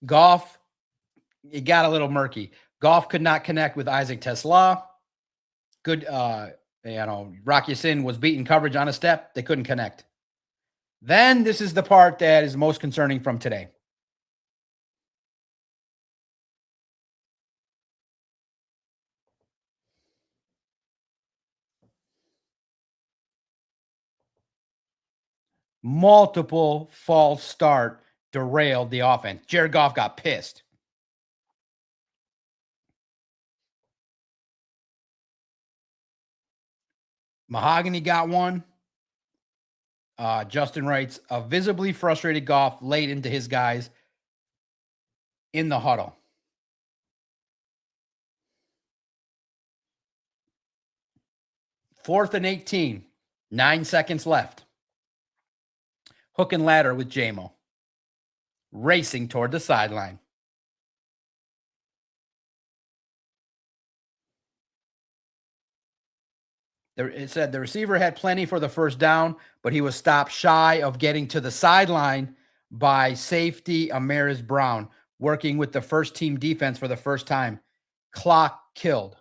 [SPEAKER 1] Goff, it got a little murky. Goff could not connect with Isaac Tesla. Good, Rock Ya-Sin was beating coverage on a step. They couldn't connect. Then this is the part that is most concerning from today. Multiple false start derailed the offense. Jared Goff got pissed. Mahogany got one. Justin writes, a visibly frustrated Goff late into his guys in the huddle. Fourth and 18, 9 seconds left. Hook and ladder with JMO. Racing toward the sideline. It said the receiver had plenty for the first down, but he was stopped shy of getting to the sideline by safety Amaris Brown, working with the first team defense for the first time. Clock killed.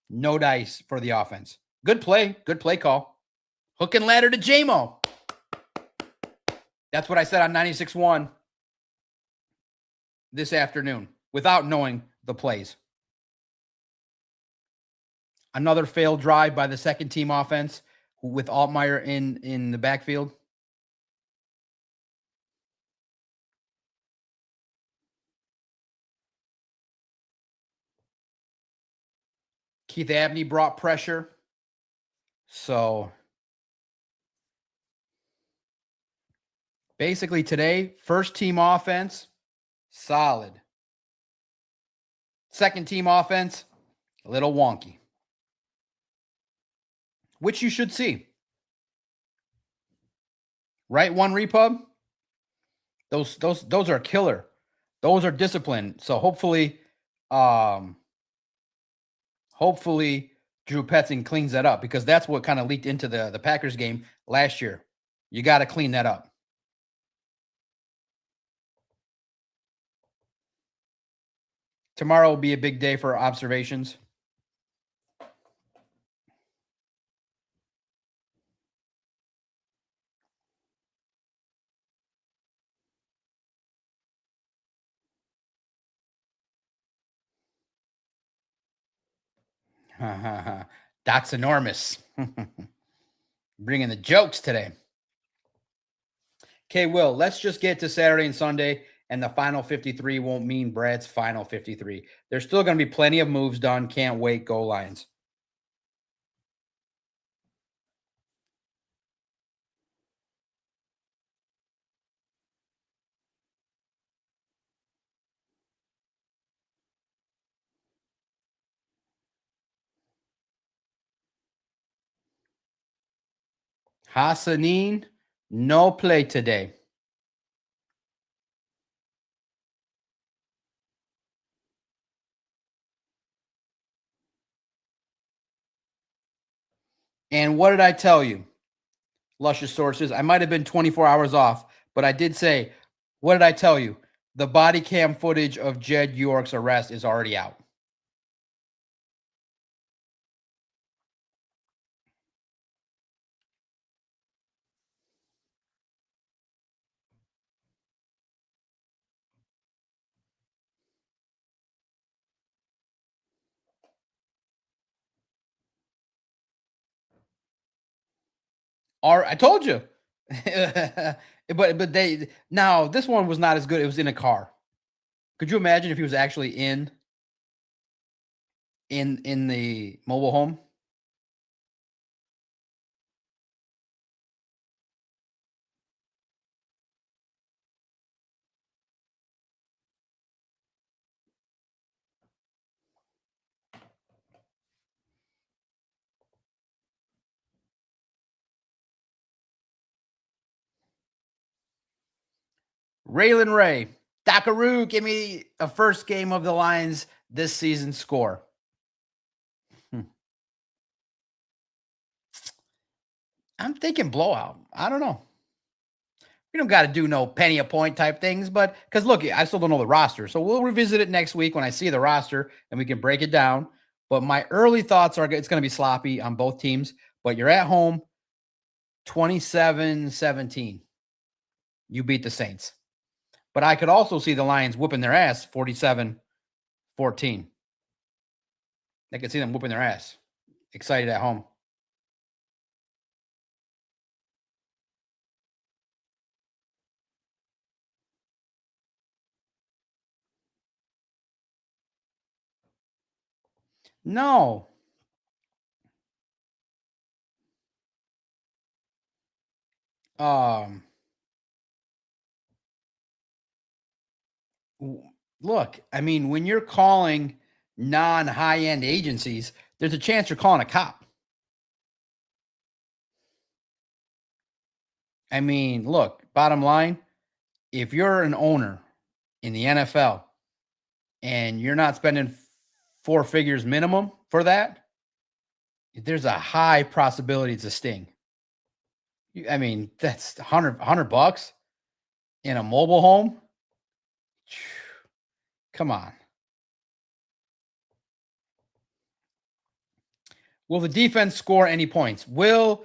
[SPEAKER 1] No dice for the offense. Good play. Good play call. Hook and ladder to JMO. That's what I said on 96.1 this afternoon without knowing the plays. Another failed drive by the second team offense with Altmaier in the backfield. Keith Abney brought pressure. So basically today, first team offense, solid. Second team offense, a little wonky. Which you should see. Right one repub. Those are killer. Those are disciplined. So hopefully Drew Petzing cleans that up, because that's what kind of leaked into the Packers game last year. You got to clean that up. Tomorrow will be a big day for observations. Doc's enormous. Bringing the jokes today. Okay, Will, let's just get to Saturday and Sunday, and the final 53 won't mean Brad's final 53. There's still going to be plenty of moves done. Can't wait. Go Lions. Hassanin, no play today. And what did I tell you? Luscious sources. I might have been 24 hours off, but I did say, what did I tell you? The body cam footage of Jed York's arrest is already out. I told you. but they now this one was not as good. It was in a car. Could you imagine if he was actually in the mobile home? Raylan Ray, Dakaru, give me a first game of the Lions this season score. I'm thinking blowout. I don't know. We don't got to do no penny a point type things, but because look, I still don't know the roster. So we'll revisit it next week when I see the roster and we can break it down. But my early thoughts are it's going to be sloppy on both teams, but you're at home 27-17. You beat the Saints. But I could also see the Lions whooping their ass 47-14. I could see them whooping their ass. Excited at home. No. Um, Look, I mean, when you're calling non-high end agencies, there's a chance you're calling a cop. I mean, look, bottom line, if you're an owner in the NFL and you're not spending four figures minimum for that, there's a high possibility it's a sting. I mean, that's 100 bucks in a mobile home. Come on. Will the defense score any points? Will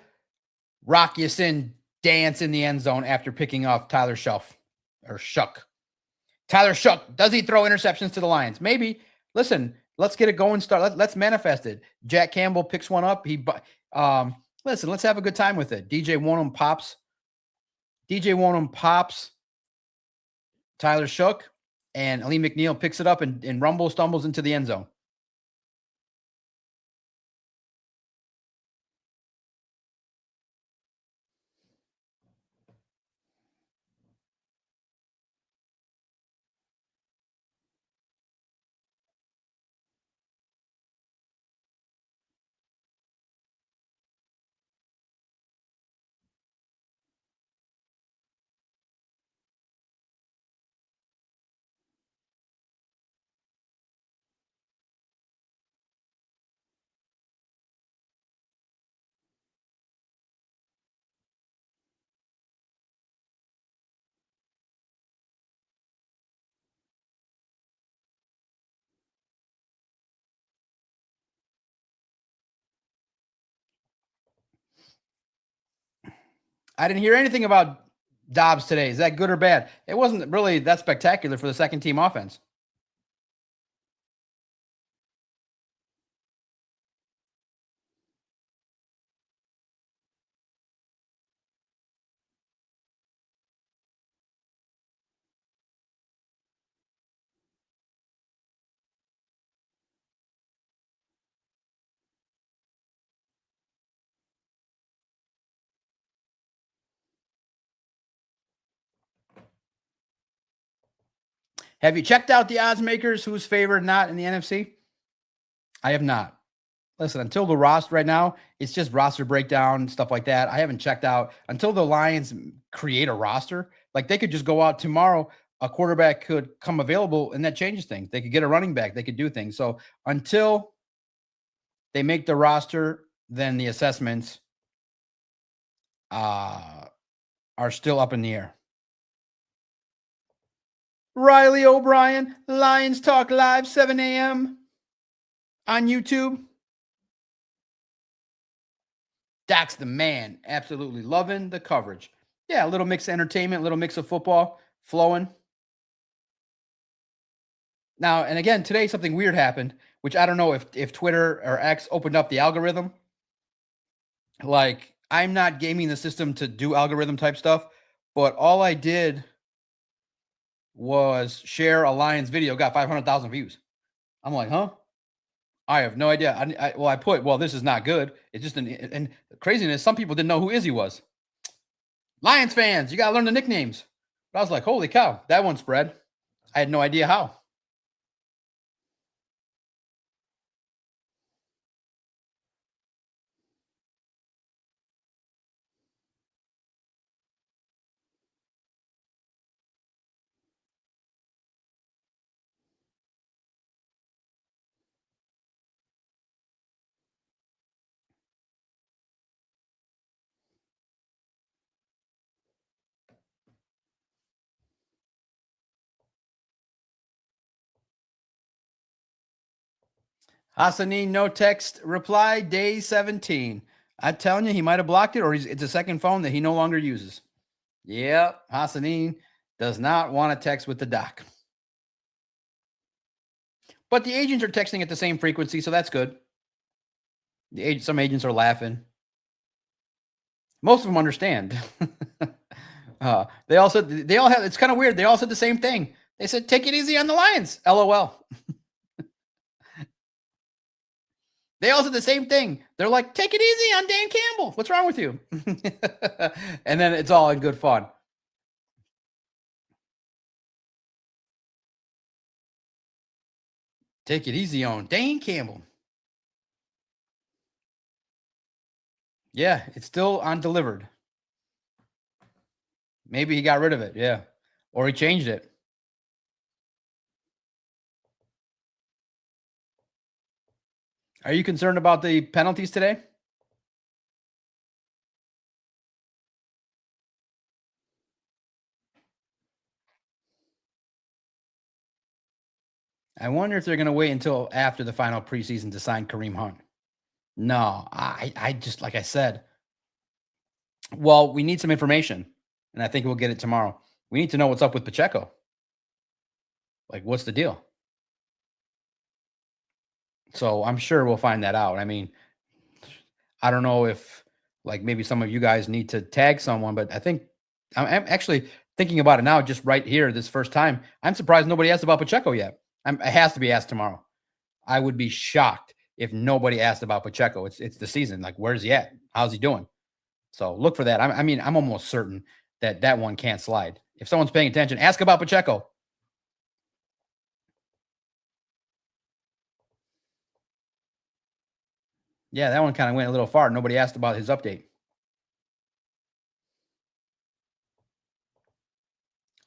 [SPEAKER 1] Rock Ya-Sin dance in the end zone after picking off Tyler Shuff or Shuck? Tyler Shuck, does he throw interceptions to the Lions? Maybe. Listen, let's get it going. Let's manifest it. Jack Campbell picks one up. Listen, let's have a good time with it. DJ Wonham pops. DJ Wonham pops Tyler Shuck, and Ali McNeil picks it up and rumble stumbles into the end zone. I didn't hear anything about Dobbs today. Is that good or bad? It wasn't really that spectacular for the second team offense. Have you checked out the odds makers? Who's favored not in the NFC? I have not. Listen, until the roster right now, it's just roster breakdown, stuff like that. I haven't checked out until the Lions create a roster. Like they could just go out tomorrow, a quarterback could come available, and that changes things. They could get a running back, they could do things. So until they make the roster, then the assessments uh, are still up in the air. Riley O'Brien, Lions Talk Live, 7 a.m. on YouTube. Doc's the man. Absolutely loving the coverage. Yeah, a little mix of entertainment, a little mix of football flowing. Now, and again, today something weird happened, which I don't know if Twitter or X opened up the algorithm. Like, I'm not gaming the system to do algorithm type stuff, but all I did was share a Lions video, got 500,000 views. I'm like, huh? I have no idea. I put, well, this is not good. It's just and craziness. Some people didn't know who Izzy was. Lions fans, you got to learn the nicknames. But I was like, holy cow, that one spread. I had no idea how. Hassanin, no text reply, day 17. I'm telling you, he might have blocked it, or it's a second phone that he no longer uses. Yep, Hassanin does not want to text with the doc. But the agents are texting at the same frequency, so that's good. Some agents are laughing. Most of them understand. They all have, it's kind of weird. They all said the same thing. They said, take it easy on the Lions. LOL. They all said the same thing. They're like, take it easy on Dan Campbell. What's wrong with you? And then it's all in good fun. Take it easy on Dan Campbell. Yeah, it's still undelivered. Maybe he got rid of it. Yeah. Or he changed it. Are you concerned about the penalties today? I wonder if they're going to wait until after the final preseason to sign Kareem Hunt. No, I just, like I said, well, we need some information, and I think we'll get it tomorrow. We need to know what's up with Pacheco. Like, what's the deal? So I'm sure we'll find that out. I mean, I don't know if like maybe some of you guys need to tag someone, but I think I'm actually thinking about it now, just right here, this first time. I'm surprised nobody asked about Pacheco yet. It has to be asked tomorrow. I would be shocked if nobody asked about Pacheco. It's the season. Like, where's he at? How's he doing? So look for that. I mean, I'm almost certain that that one can't slide. If someone's paying attention, ask about Pacheco. Yeah, that one kind of went a little far. Nobody asked about his update.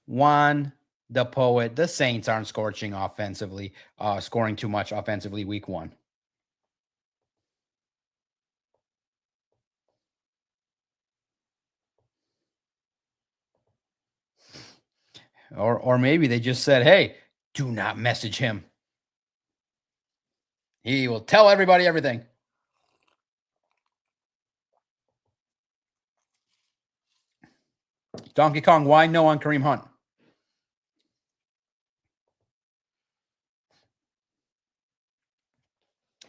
[SPEAKER 1] Juan the Poet. The Saints aren't scorching offensively, scoring too much offensively week one. Or maybe they just said, hey, do not message him. He will tell everybody everything. Donkey Kong, why no on Kareem Hunt?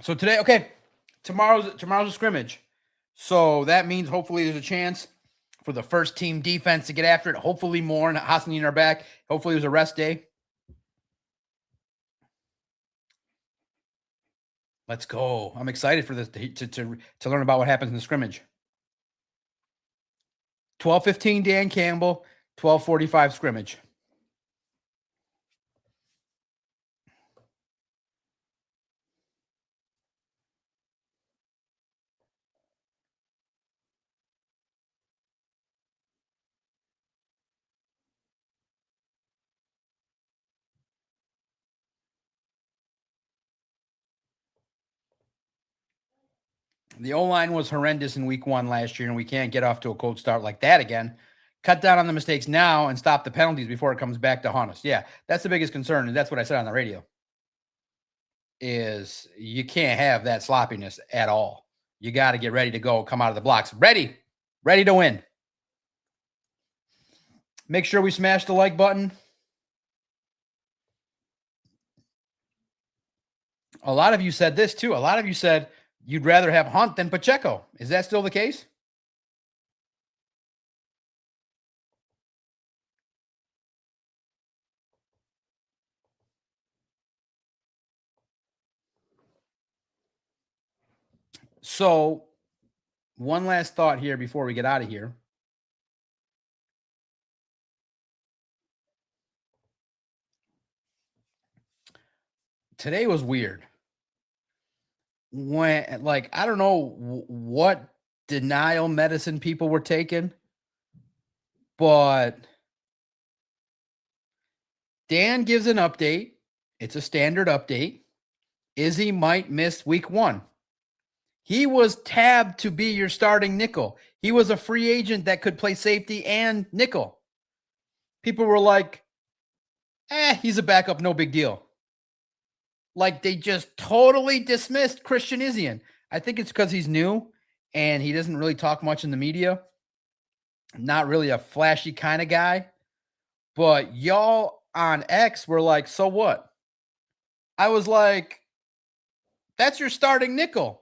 [SPEAKER 1] So today, okay, tomorrow's a scrimmage. So that means hopefully there's a chance for the first team defense to get after it. Hopefully more and Hassan are back. Hopefully there's a rest day. Let's go. I'm excited for this to learn about what happens in the scrimmage. 12:15 Dan Campbell, 12:45 scrimmage. The O-line was horrendous in week one last year, and we can't get off to a cold start like that again. Cut down on the mistakes now and stop the penalties before it comes back to haunt us. Yeah, that's the biggest concern, and that's what I said on the radio, is you can't have that sloppiness at all. You got to get ready to go, come out of the blocks. Ready to win. Make sure we smash the like button. A lot of you said this too. A lot of you said you'd rather have Hunt than Pacheco. Is that still the case? So, one last thought here before we get out of here. Today was weird. When, like, I don't know what denial medicine people were taking, but Dan gives an update. It's a standard update. Izzy might miss week one. He was tabbed to be your starting nickel. He was a free agent that could play safety and nickel. People were like, he's a backup, no big deal. Like, they just totally dismissed Christian Izien. I think it's because he's new and he doesn't really talk much in the media. Not really a flashy kind of guy. But y'all on X were like, so what? I was like, that's your starting nickel.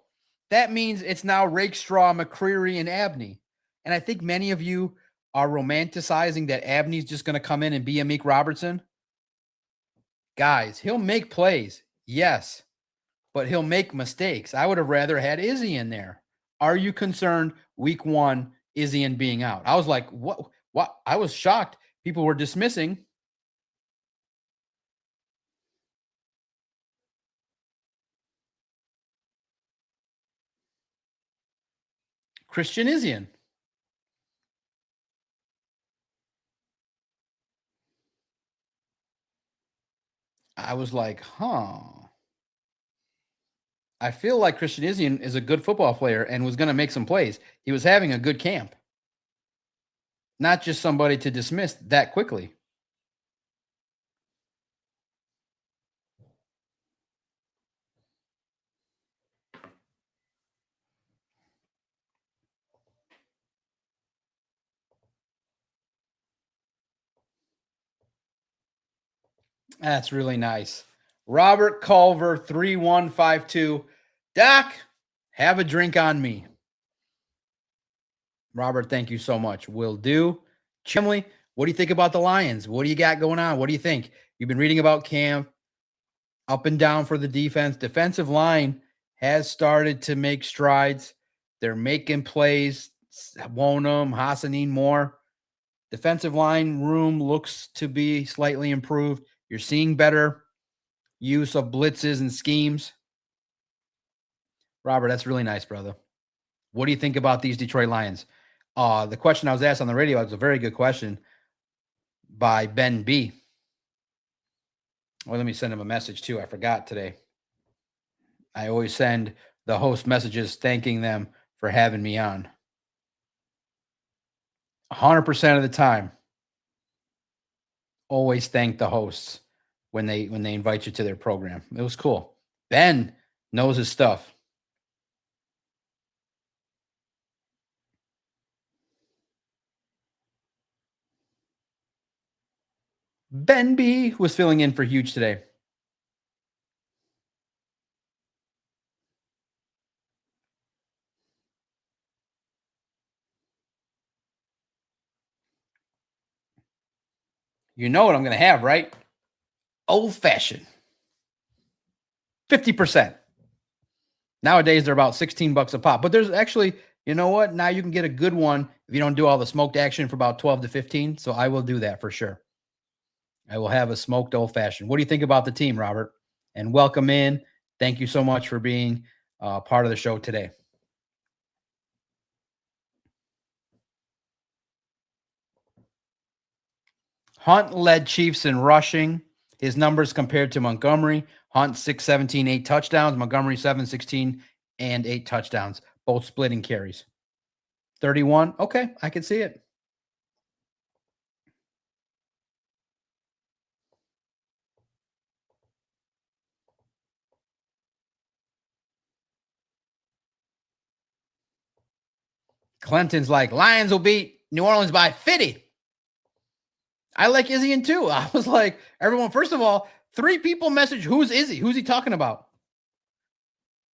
[SPEAKER 1] That means it's now Rakestraw, McCreary, and Abney. And I think many of you are romanticizing that Abney's just going to come in and be Amik Robertson. Guys, he'll make plays. Yes. but he'll make mistakes. I would have rather had Izzy in there. Are you concerned week 1, Izzy and being out? I was like, what? What? I was shocked. People were dismissing Christian Izzian. I was like, huh. I feel like Christian Izzian is a good football player and was going to make some plays. He was having a good camp, not just somebody to dismiss that quickly. That's really nice. Robert Culver 3152. Doc, have a drink on me. Robert, thank you so much. Will do. Chimley, what do you think about the Lions? What do you got going on? What do you think? You've been reading about camp, up and down for the defense. Defensive line has started to make strides. They're making plays. Wonum, Hassanin more. Defensive line room looks to be slightly improved. You're seeing better use of blitzes and schemes. Robert, that's really nice, brother. What do you think about these Detroit Lions? The question I was asked on the radio was a very good question by Ben B. Well, let me send him a message too. I forgot today. I always send the host messages thanking them for having me on. 100% of the time, always thank the hosts when they invite you to their program. It was cool. Ben knows his stuff. Ben B was filling in for Huge today. You know what I'm going to have, right? Old fashioned. 50%. Nowadays, they're about 16 bucks a pop. But there's actually, you know what? Now you can get a good one if you don't do all the smoked action for about 12 to 15. So I will do that for sure. I will have a smoked old fashioned. What do you think about the team, Robert? And welcome in. Thank you so much for being part of the show today. Hunt led Chiefs in rushing. His numbers compared to Montgomery. Hunt 6-17, 8 touchdowns. Montgomery 7-16 and 8 touchdowns, both splitting carries. 31. Okay, I can see it. Clinton's like, Lions will beat New Orleans by 50. I like Izzy too. I was like, everyone, first of all, 3 people message, who's Izzy? Who's he talking about?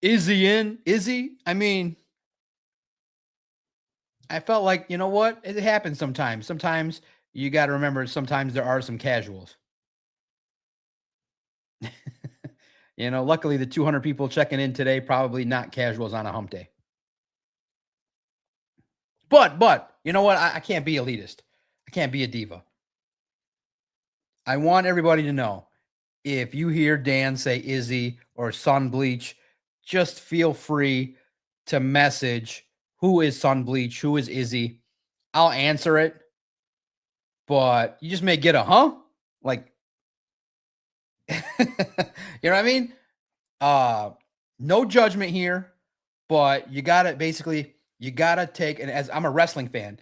[SPEAKER 1] Izzy? I mean, I felt like, you know what? It happens sometimes. Sometimes you got to remember, sometimes there are some casuals. Luckily the 200 people checking in today, probably not casuals on a hump day. But you know what? I can't be elitist. I can't be a diva. I want everybody to know, if you hear Dan say Izzy or Sun Bleach, just feel free to message who is Sun Bleach, who is Izzy. I'll answer it, but you just may get a like, you know what I mean? No judgment here, but you got to take, and as I'm a wrestling fan,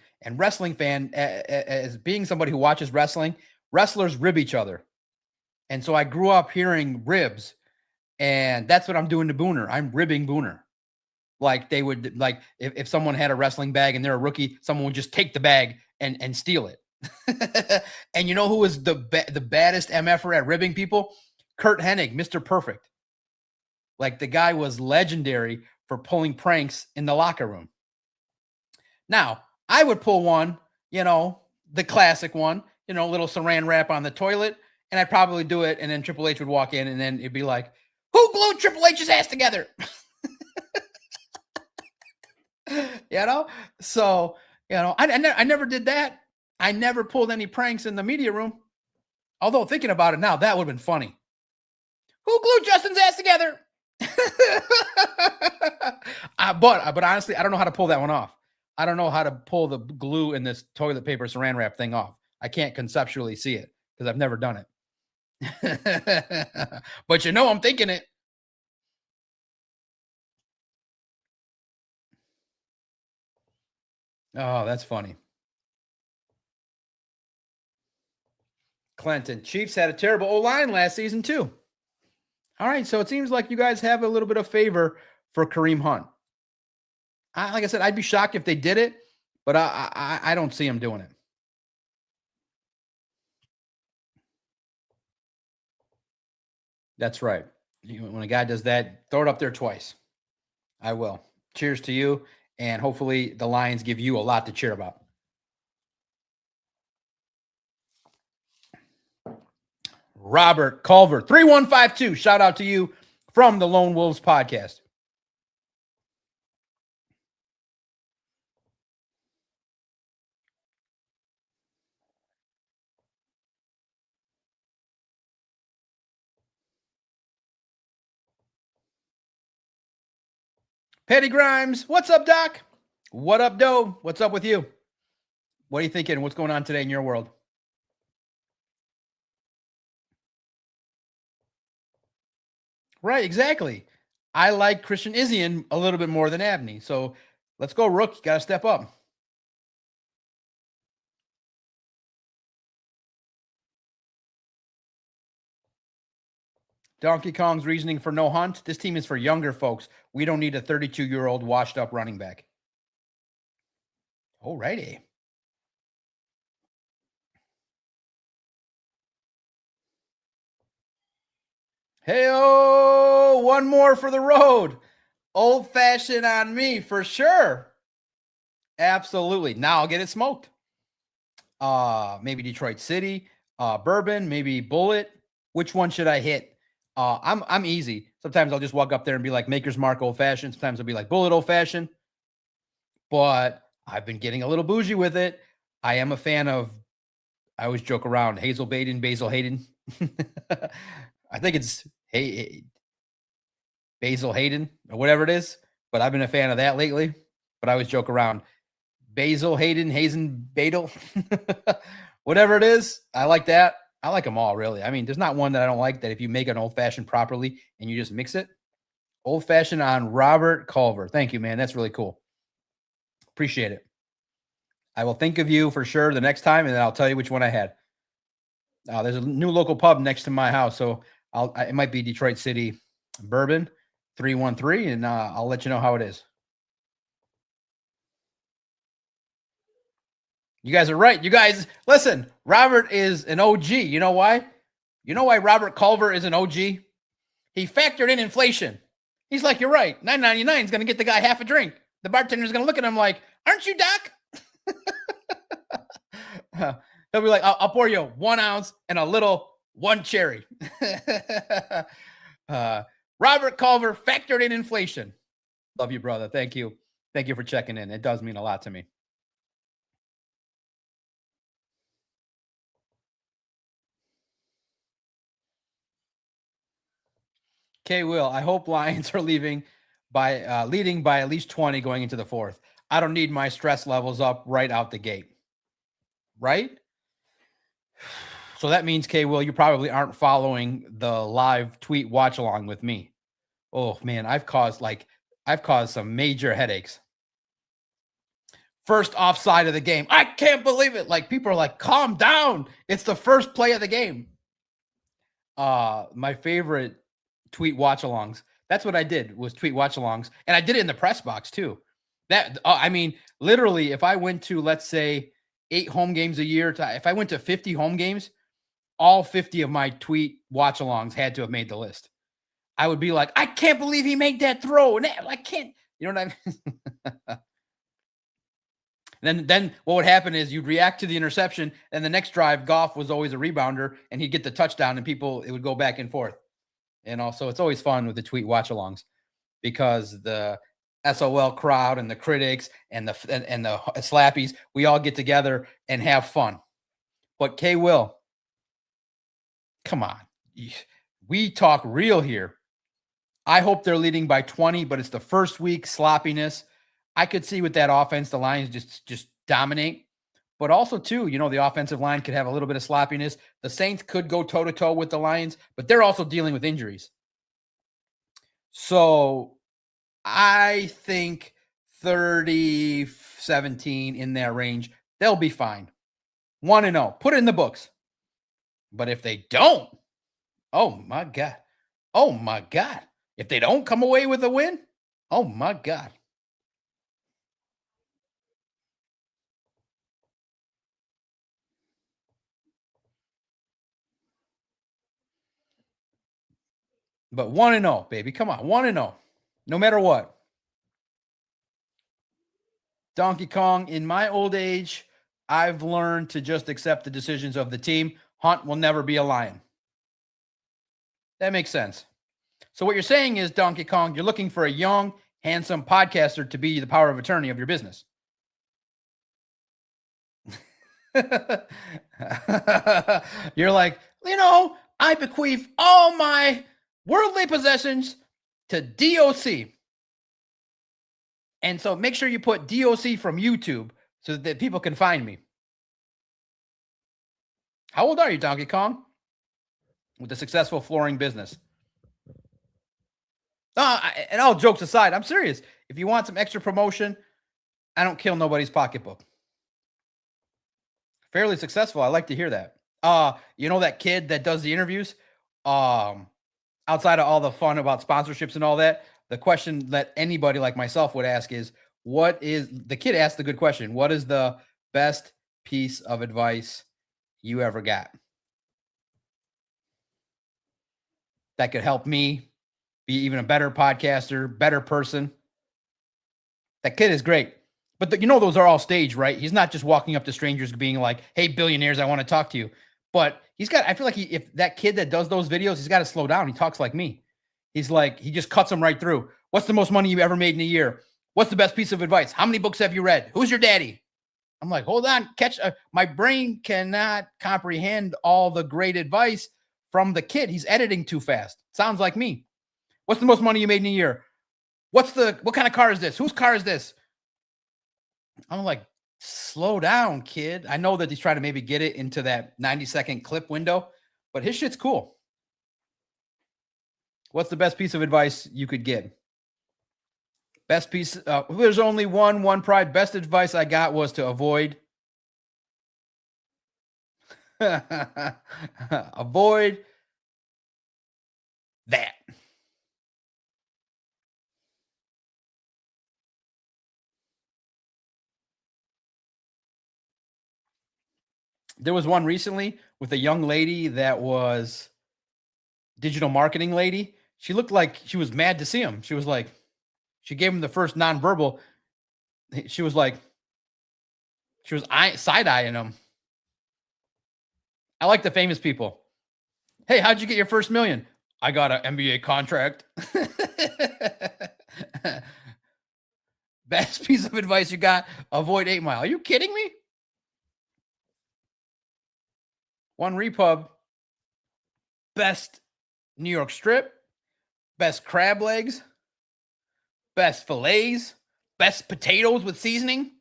[SPEAKER 1] as being somebody who watches wrestling, wrestlers rib each other. And so I grew up hearing ribs, and that's what I'm doing to Booner. I'm ribbing Booner. Like they would, like if someone had a wrestling bag and they're a rookie, someone would just take the bag and steal it. And you know who was the baddest MFer at ribbing people? Kurt Hennig, Mr. Perfect. Like the guy was legendary for pulling pranks in the locker room. Now, I would pull one, the classic one, little saran wrap on the toilet, and I'd probably do it, and then Triple H would walk in, and then it'd be like, Who glued Triple H's ass together? You know? So, I never did that. I never pulled any pranks in the media room. Although thinking about it now, that would have been funny. Who glued Justin's ass together? But honestly, I don't know how to pull that one off. I don't know how to pull the glue in this toilet paper saran wrap thing off. I can't conceptually see it because I've never done it. But I'm thinking it. Oh, that's funny. Clinton, Chiefs had a terrible O-line last season too. All right, so it seems like you guys have a little bit of favor for Kareem Hunt. Like I said, I'd be shocked if they did it, but I don't see them doing it. That's right. When a guy does that, throw it up there twice. I will. Cheers to you, and hopefully the Lions give you a lot to cheer about. Robert Culver, 3152. Shout out to you from the Lone Wolves podcast. Petty Grimes, what's up, Doc? What up, Doe? What's up with you? What are you thinking? What's going on today in your world? Right, exactly. I like Christian Izien a little bit more than Abney. So let's go, Rook. You got to step up. Donkey Kong's reasoning for no Hunt. This team is for younger folks. We don't need a 32-year-old washed up running back. All righty. Hey, oh, one more for the road. Old fashioned on me for sure. Absolutely. Now I'll get it smoked. Maybe Detroit City, bourbon, maybe Bullet. Which one should I hit? I'm easy. Sometimes I'll just walk up there and be like Maker's Mark old fashioned. Sometimes I'll be like Bullet old fashioned. But I've been getting a little bougie with it. I am a fan of. I always joke around Hazel Baden, Basil Hayden. I think it's Basil Hayden or whatever it is. But I've been a fan of that lately. But I always joke around Basil Hayden, Hazen Badel, whatever it is. I like that. I like them all, really. I mean, there's not one that I don't like that if you make an old fashioned properly and you just mix it. Old fashioned on Robert Culver. Thank you, man. That's really cool. Appreciate it. I will think of you for sure the next time, and then I'll tell you which one I had. There's a new local pub next to my house, so it might be Detroit City Bourbon 313, and I'll let you know how it is. You guys are right. You guys, listen, Robert is an OG. You know why? You know why Robert Culver is an OG? He factored in inflation. He's like, you're right. $9.99 is going to get the guy half a drink. The bartender's going to look at him like, aren't you, Doc? He'll be like, I'll pour you 1 ounce and a little one cherry. Robert Culver factored in inflation. Love you, brother. Thank you. Thank you for checking in. It does mean a lot to me. Okay, Will. I hope Lions are leading by at least 20 going into the fourth. I don't need my stress levels up right out the gate. Right? So that means, K Will, you probably aren't following the live tweet watch along with me. Oh man, I've caused some major headaches. First offside of the game. I can't believe it. Like people are like, calm down. It's the first play of the game. My favorite tweet watch alongs. That's what I did was tweet watch alongs. And I did it in the press box too. I mean, literally, if I went to, let's say, 8 home games a year, if I went to 50 home games, all 50 of my tweet watch alongs had to have made the list. I would be like, I can't believe he made that throw. And I can't, you know what I mean? Then what would happen is you'd react to the interception, and the next drive, Goff was always a rebounder, and he'd get the touchdown, and it would go back and forth. And also, it's always fun with the tweet watch alongs because the SOL crowd and the critics and the slappies, we all get together and have fun. But K Will, come on. We talk real here. I hope they're leading by 20, but it's the first week sloppiness. I could see with that offense, the Lions just dominate. But also, too, the offensive line could have a little bit of sloppiness. The Saints could go toe to toe with the Lions, but they're also dealing with injuries. So I think 30-17 in that range. They'll be fine. 1-0. Put it in the books. But if they don't, oh my God. Oh my God. If they don't come away with a win, oh my God. But 1-0, baby. Come on. 1-0. No matter what. Donkey Kong, in my old age, I've learned to just accept the decisions of the team. Hunt will never be a Lion. That makes sense. So what you're saying is, Donkey Kong, you're looking for a young, handsome podcaster to be the power of attorney of your business. You're like, I bequeath all my worldly possessions to DOC. And so make sure you put DOC from YouTube so that people can find me. How old are you, Donkey Kong? With a successful flooring business. And all jokes aside, I'm serious. If you want some extra promotion, I don't kill nobody's pocketbook. Fairly successful. I like to hear that. That kid that does the interviews, outside of all the fun about sponsorships and all that, the question that anybody like myself would ask is, the kid asked the good question. What is the best piece of advice you ever got that could help me be even a better podcaster, better person? That kid is great. But those are all staged, right? He's not just walking up to strangers being like, "Hey, billionaires, I want to talk to you." But I feel like if that kid that does those videos, he's got to slow down. He talks like me. He's like, he just cuts them right through. What's the most money you ever made in a year? What's the best piece of advice? How many books have you read? Who's your daddy? I'm like, hold on, my brain cannot comprehend all the great advice from the kid. He's editing too fast. Sounds like me. What's the most money you made in a year? What kind of car is this? Whose car is this? I'm like, slow down, kid. I know that he's trying to maybe get it into that 90-second clip window, but his shit's cool. What's the best piece of advice you could give? Best piece. There's only one pride. Best advice I got was to avoid. Avoid that. There was one recently with a young lady that was digital marketing lady. She looked like she was mad to see him. She was like, she gave him the first nonverbal. She was side-eyeing him. I like the famous people. Hey, how'd you get your first million? I got an NBA contract. Best piece of advice you got, avoid 8 Mile. Are you kidding me? One Repub, best New York strip, best crab legs, best fillets, best potatoes with seasoning.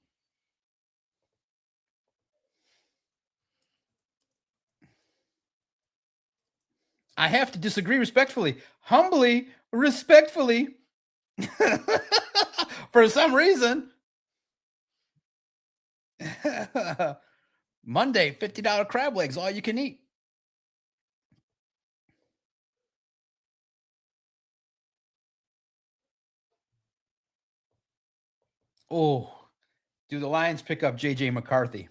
[SPEAKER 1] I have to disagree respectfully, humbly, respectfully. For some reason, Monday, $50 crab legs, all you can eat. Oh, do the Lions pick up JJ McCarthy?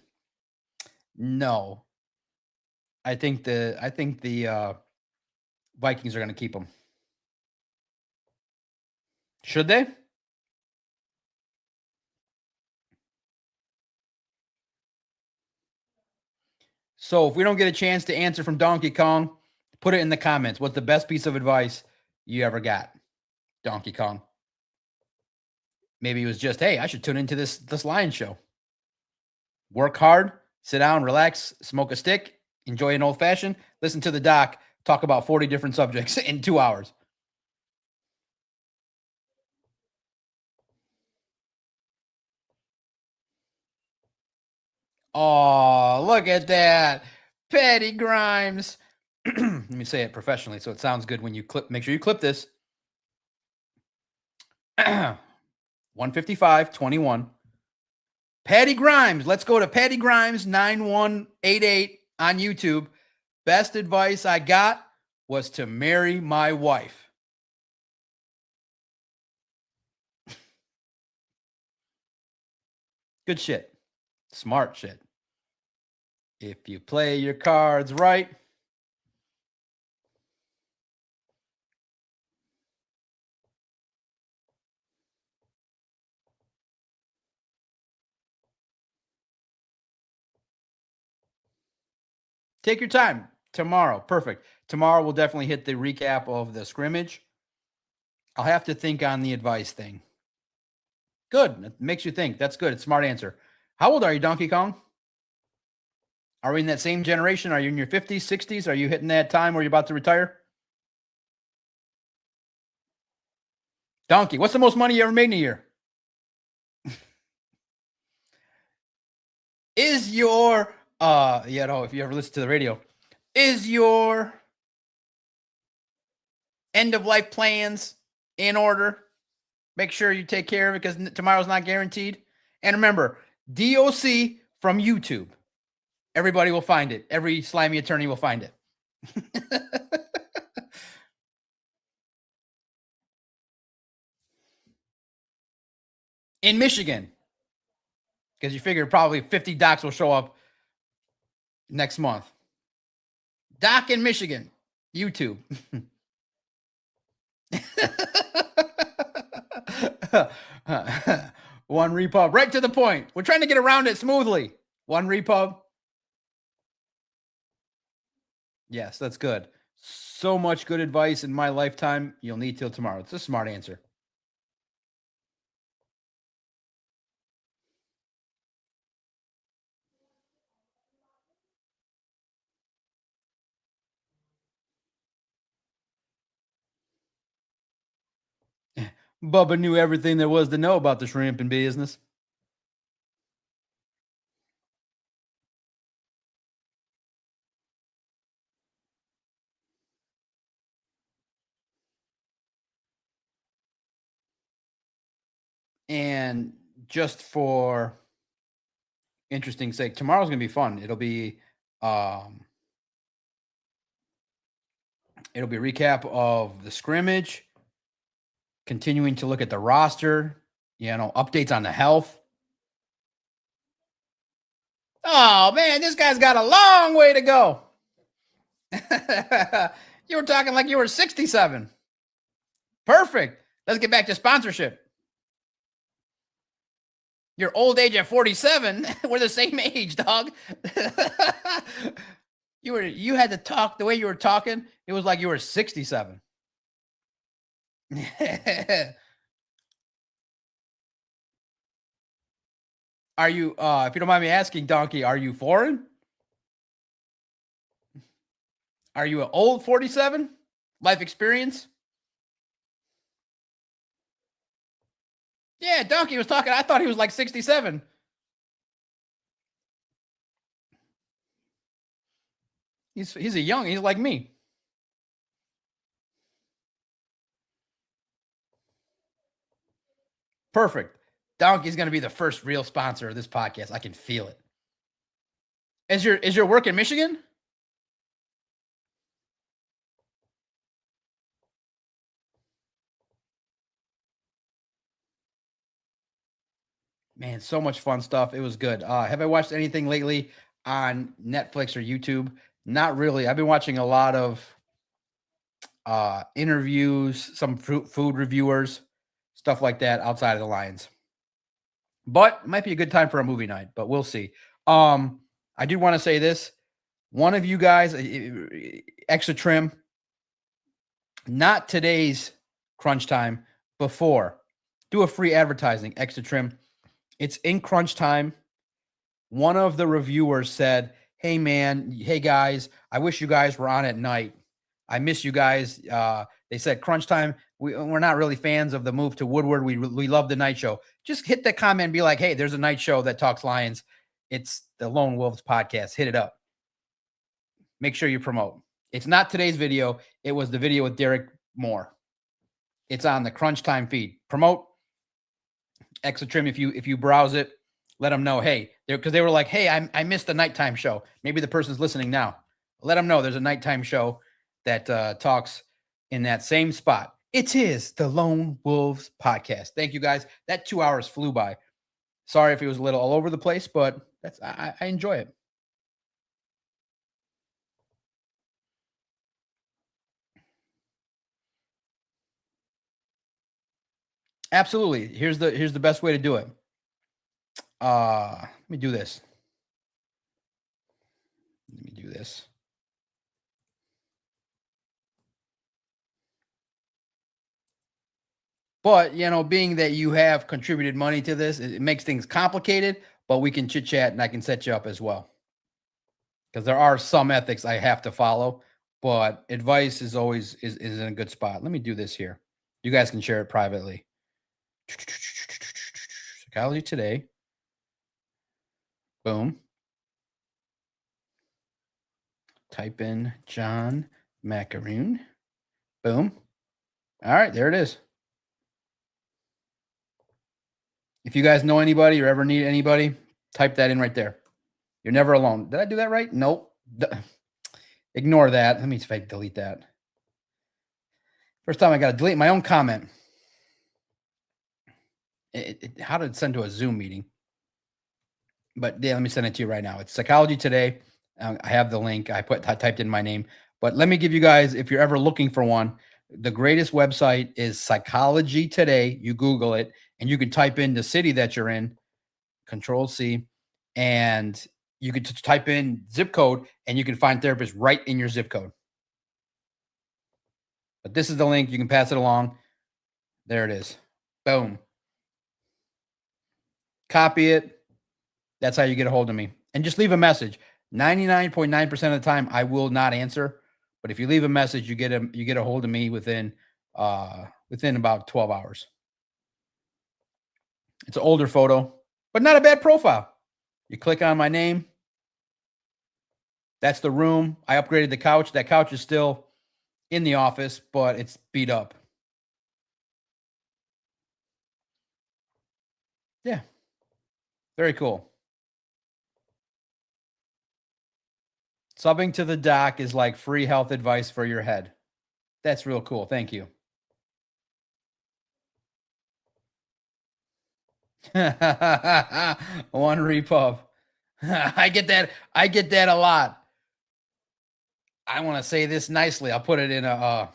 [SPEAKER 1] No. I think the Vikings are going to keep him. Should they? So if we don't get a chance to answer from Donkey Kong, Put it in the comments. What's the best piece of advice you ever got, Donkey Kong? Maybe it was just, hey, I should tune into this Lion show. Work hard, sit down, relax, smoke a stick, enjoy an old fashioned, listen to the doc talk about 40 different subjects in 2 hours. Oh, look at that. Petty Grimes. Let me say it professionally so it sounds good when you clip. Make sure you clip this. 155-21. Patty Grimes. Let's go to Patty Grimes 9188 on YouTube. Best advice I got was to marry my wife. Good shit. Smart shit. If you play your cards right. Take your time. Tomorrow. Perfect. Tomorrow we'll definitely hit the recap of the scrimmage. I'll have to think on the advice thing. Good. It makes you think. That's good. It's a smart answer. How old are you, Donkey Kong? Are we in that same generation? Are you in your 50s, 60s? Are you hitting that time where you're about to retire? Donkey, what's the most money you ever made in a year? Is your if you ever listen to the radio, is your end of life plans in order? Make sure you take care of it because tomorrow's not guaranteed. And remember, DOC from YouTube. Everybody will find it. Every slimy attorney will find it. In Michigan. Because you figure probably 50 docs will show up next month. Doc in Michigan. YouTube. One repub. Right to the point. We're trying to get around it smoothly. One repub. Yes, that's good. So much good advice in my lifetime. You'll need till tomorrow. It's a smart answer. Bubba knew everything there was to know about the shrimp and business. And just for interesting sake, tomorrow's gonna be fun. It'll be a recap of the scrimmage, continuing to look at the roster, updates on the health. Oh man, this guy's got a long way to go. You were talking like you were 67. Perfect. Let's get back to sponsorship. Your old age at 47. We're the same age, dog. You had to talk the way you were talking. It was like you were 67. Are you if you don't mind me asking, Donkey, are you foreign? Are you an old 47? Life experience? Yeah, Donkey was talking. I thought he was like 67. He's like me. Perfect. Donkey's going to be the first real sponsor of this podcast. I can feel it. Is your work in Michigan? Man, so much fun stuff. It was good. Have I watched anything lately on Netflix or YouTube? Not really. I've been watching a lot of interviews, some food reviewers, stuff like that outside of the Lions. But it might be a good time for a movie night, but we'll see. I do want to say this. One of you guys, extra trim, not today's crunch time, before. Do a free advertising, extra trim. It's in crunch time. One of the reviewers said, "Hey man, hey guys, I wish you guys were on at night. I miss you guys." They said crunch time. We're not really fans of the move to Woodward. We love the night show. Just hit that comment and be like, "Hey, there's a night show that talks Lions. It's the Lone Wolves podcast. Hit it up. Make sure you promote." It's not today's video. It was the video with Derek Moore. It's on the crunch time feed. Promote extra trim if you browse it. Let them know, hey, because they were like, hey, I missed the nighttime show. Maybe the person's listening now. Let them know there's a nighttime show that talks in that same spot. It is the Lone Wolves podcast. Thank you guys. That 2 hours flew by. Sorry if it was a little all over the place, but I enjoy it. Absolutely. Here's the best way to do it. Let me do this. Let me do this. But, being that you have contributed money to this, it makes things complicated, but we can chit chat and I can set you up as well. Because there are some ethics I have to follow, but advice is always is in a good spot. Let me do this here. You guys can share it privately. Psychology Today. Boom. Type in John Macaroon. Boom. All right, there it is. If you guys know anybody or ever need anybody, type that in right there. You're never alone. Did I do that right? Nope. Ignore that. Let me see if I can delete that. First time I got to delete my own comment. How did it send to a Zoom meeting? But yeah, let me send it to you right now. It's Psychology Today. I have the link. I typed in my name. But let me give you guys, if you're ever looking for one, the greatest website is Psychology Today. You Google it, and you can type in the city that you're in, Control C, and you can type in zip code, and you can find therapists right in your zip code. But this is the link. You can pass it along. There it is. Boom. Copy it. That's how you get a hold of me. And just leave a message. 99.9% of the time, I will not answer. But if you leave a message, you get a hold of me within about 12 hours. It's an older photo, but not a bad profile. You click on my name. That's the room. I upgraded the couch. That couch is still in the office, but it's beat up. Yeah. Very cool. Subbing to the doc is like free health advice for your head. That's real cool. Thank you. One repub. I get that a lot. I want to say this nicely. I'll put it in a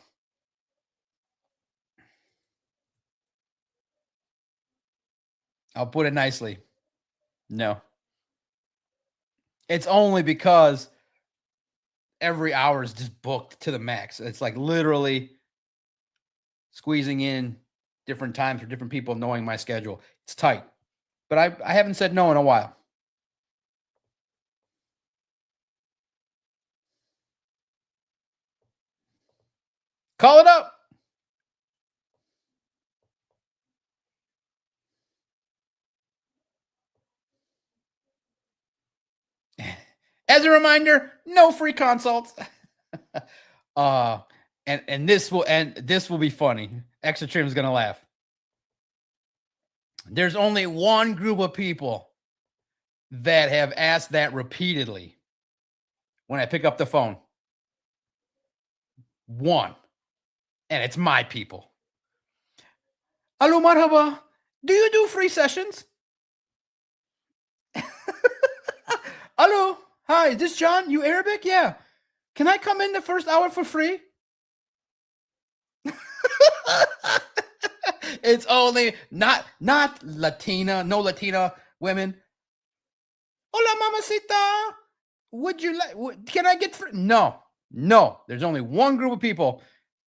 [SPEAKER 1] I'll put it nicely. No. It's only because every hour is just booked to the max. It's like literally squeezing in different times for different people, knowing my schedule. It's tight. But I haven't said no in a while. Call it up. As a reminder, no free consults. And this will be funny. Extra Trim is gonna laugh. There's only one group of people that have asked that repeatedly when I pick up the phone. One. And it's my people. Hello, marhaba. Do you do free sessions? Hello. Hi, is this John? You Arabic? Yeah. Can I come in the first hour for free? It's only not Latina, no Latina women. Hola, mamacita. Would you like? Can I get free? No, no. There's only one group of people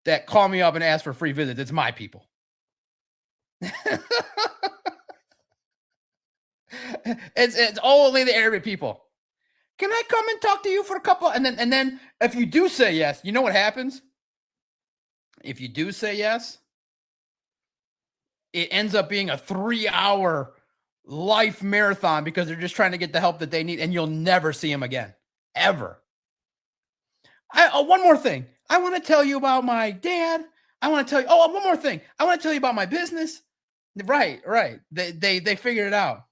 [SPEAKER 1] that call me up and ask for free visits. It's my people. It's only the Arabic people. Can I come and talk to you for a couple? And then if you do say yes, you know what happens? If you do say yes, it ends up being a 3-hour life marathon because they're just trying to get the help that they need, and you'll never see them again, ever. One more thing. I want to tell you about my dad. I want to tell you. Oh, one more thing. I want to tell you about my business. Right, right. They figured it out,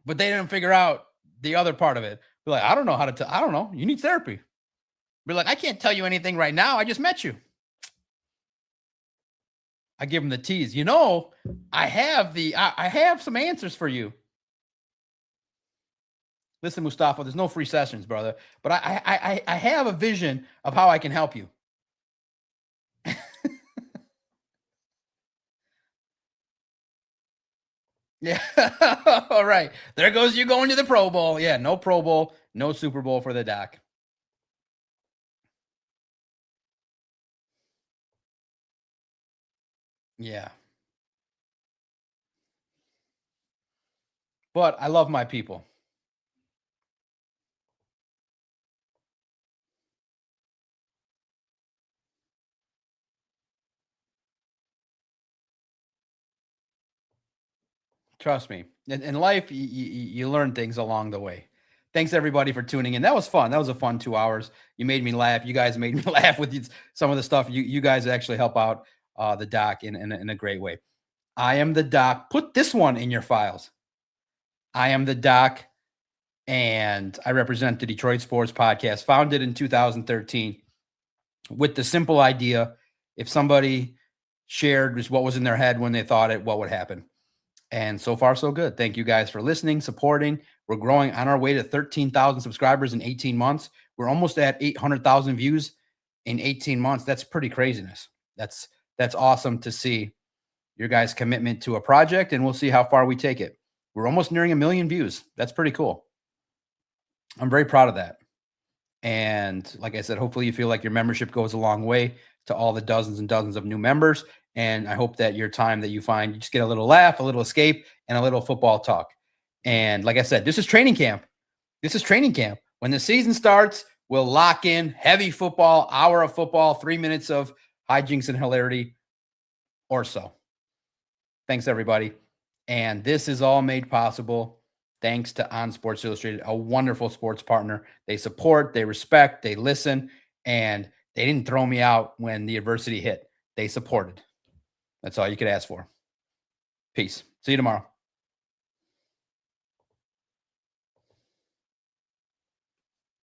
[SPEAKER 1] but they didn't figure out the other part of it. Be like, I don't know how to tell. I don't know. You need therapy. Be like, I can't tell you anything right now. I just met you. I give them the tease. I have some answers for you. Listen, Mustafa, there's no free sessions, brother. But I have a vision of how I can help you. Yeah. All right. There goes you going to the Pro Bowl. Yeah, no Pro Bowl, no Super Bowl for the doc. Yeah. But I love my people. Trust me. In life, you learn things along the way. Thanks everybody for tuning in. That was fun. That was a fun 2 hours. You made me laugh. You guys made me laugh with some of the stuff. You guys actually help out the doc in a great way. I am the doc. Put this one in your files. I am the doc, and I represent the Detroit Sports Podcast, founded in 2013 with the simple idea: if somebody shared just what was in their head when they thought it, what would happen? And so far, so good. Thank you guys for listening, supporting. We're growing on our way to 13,000 subscribers in 18 months. We're almost at 800,000 views in 18 months. That's pretty craziness. That's awesome to see your guys' commitment to a project, and we'll see how far we take it. We're almost nearing 1 million views. That's pretty cool. I'm very proud of that. And like I said, hopefully you feel like your membership goes a long way to all the dozens and dozens of new members. And I hope that your time that you find, you just get a little laugh, a little escape, and a little football talk. And like I said, this is training camp. This is training camp. When the season starts, we'll lock in heavy football, hour of football, 3 minutes of hijinks and hilarity or so. Thanks, everybody. And this is all made possible thanks to On Sports Illustrated, a wonderful sports partner. They support, they respect, they listen, and they didn't throw me out when the adversity hit. They supported. That's all you could ask for. Peace. See you tomorrow.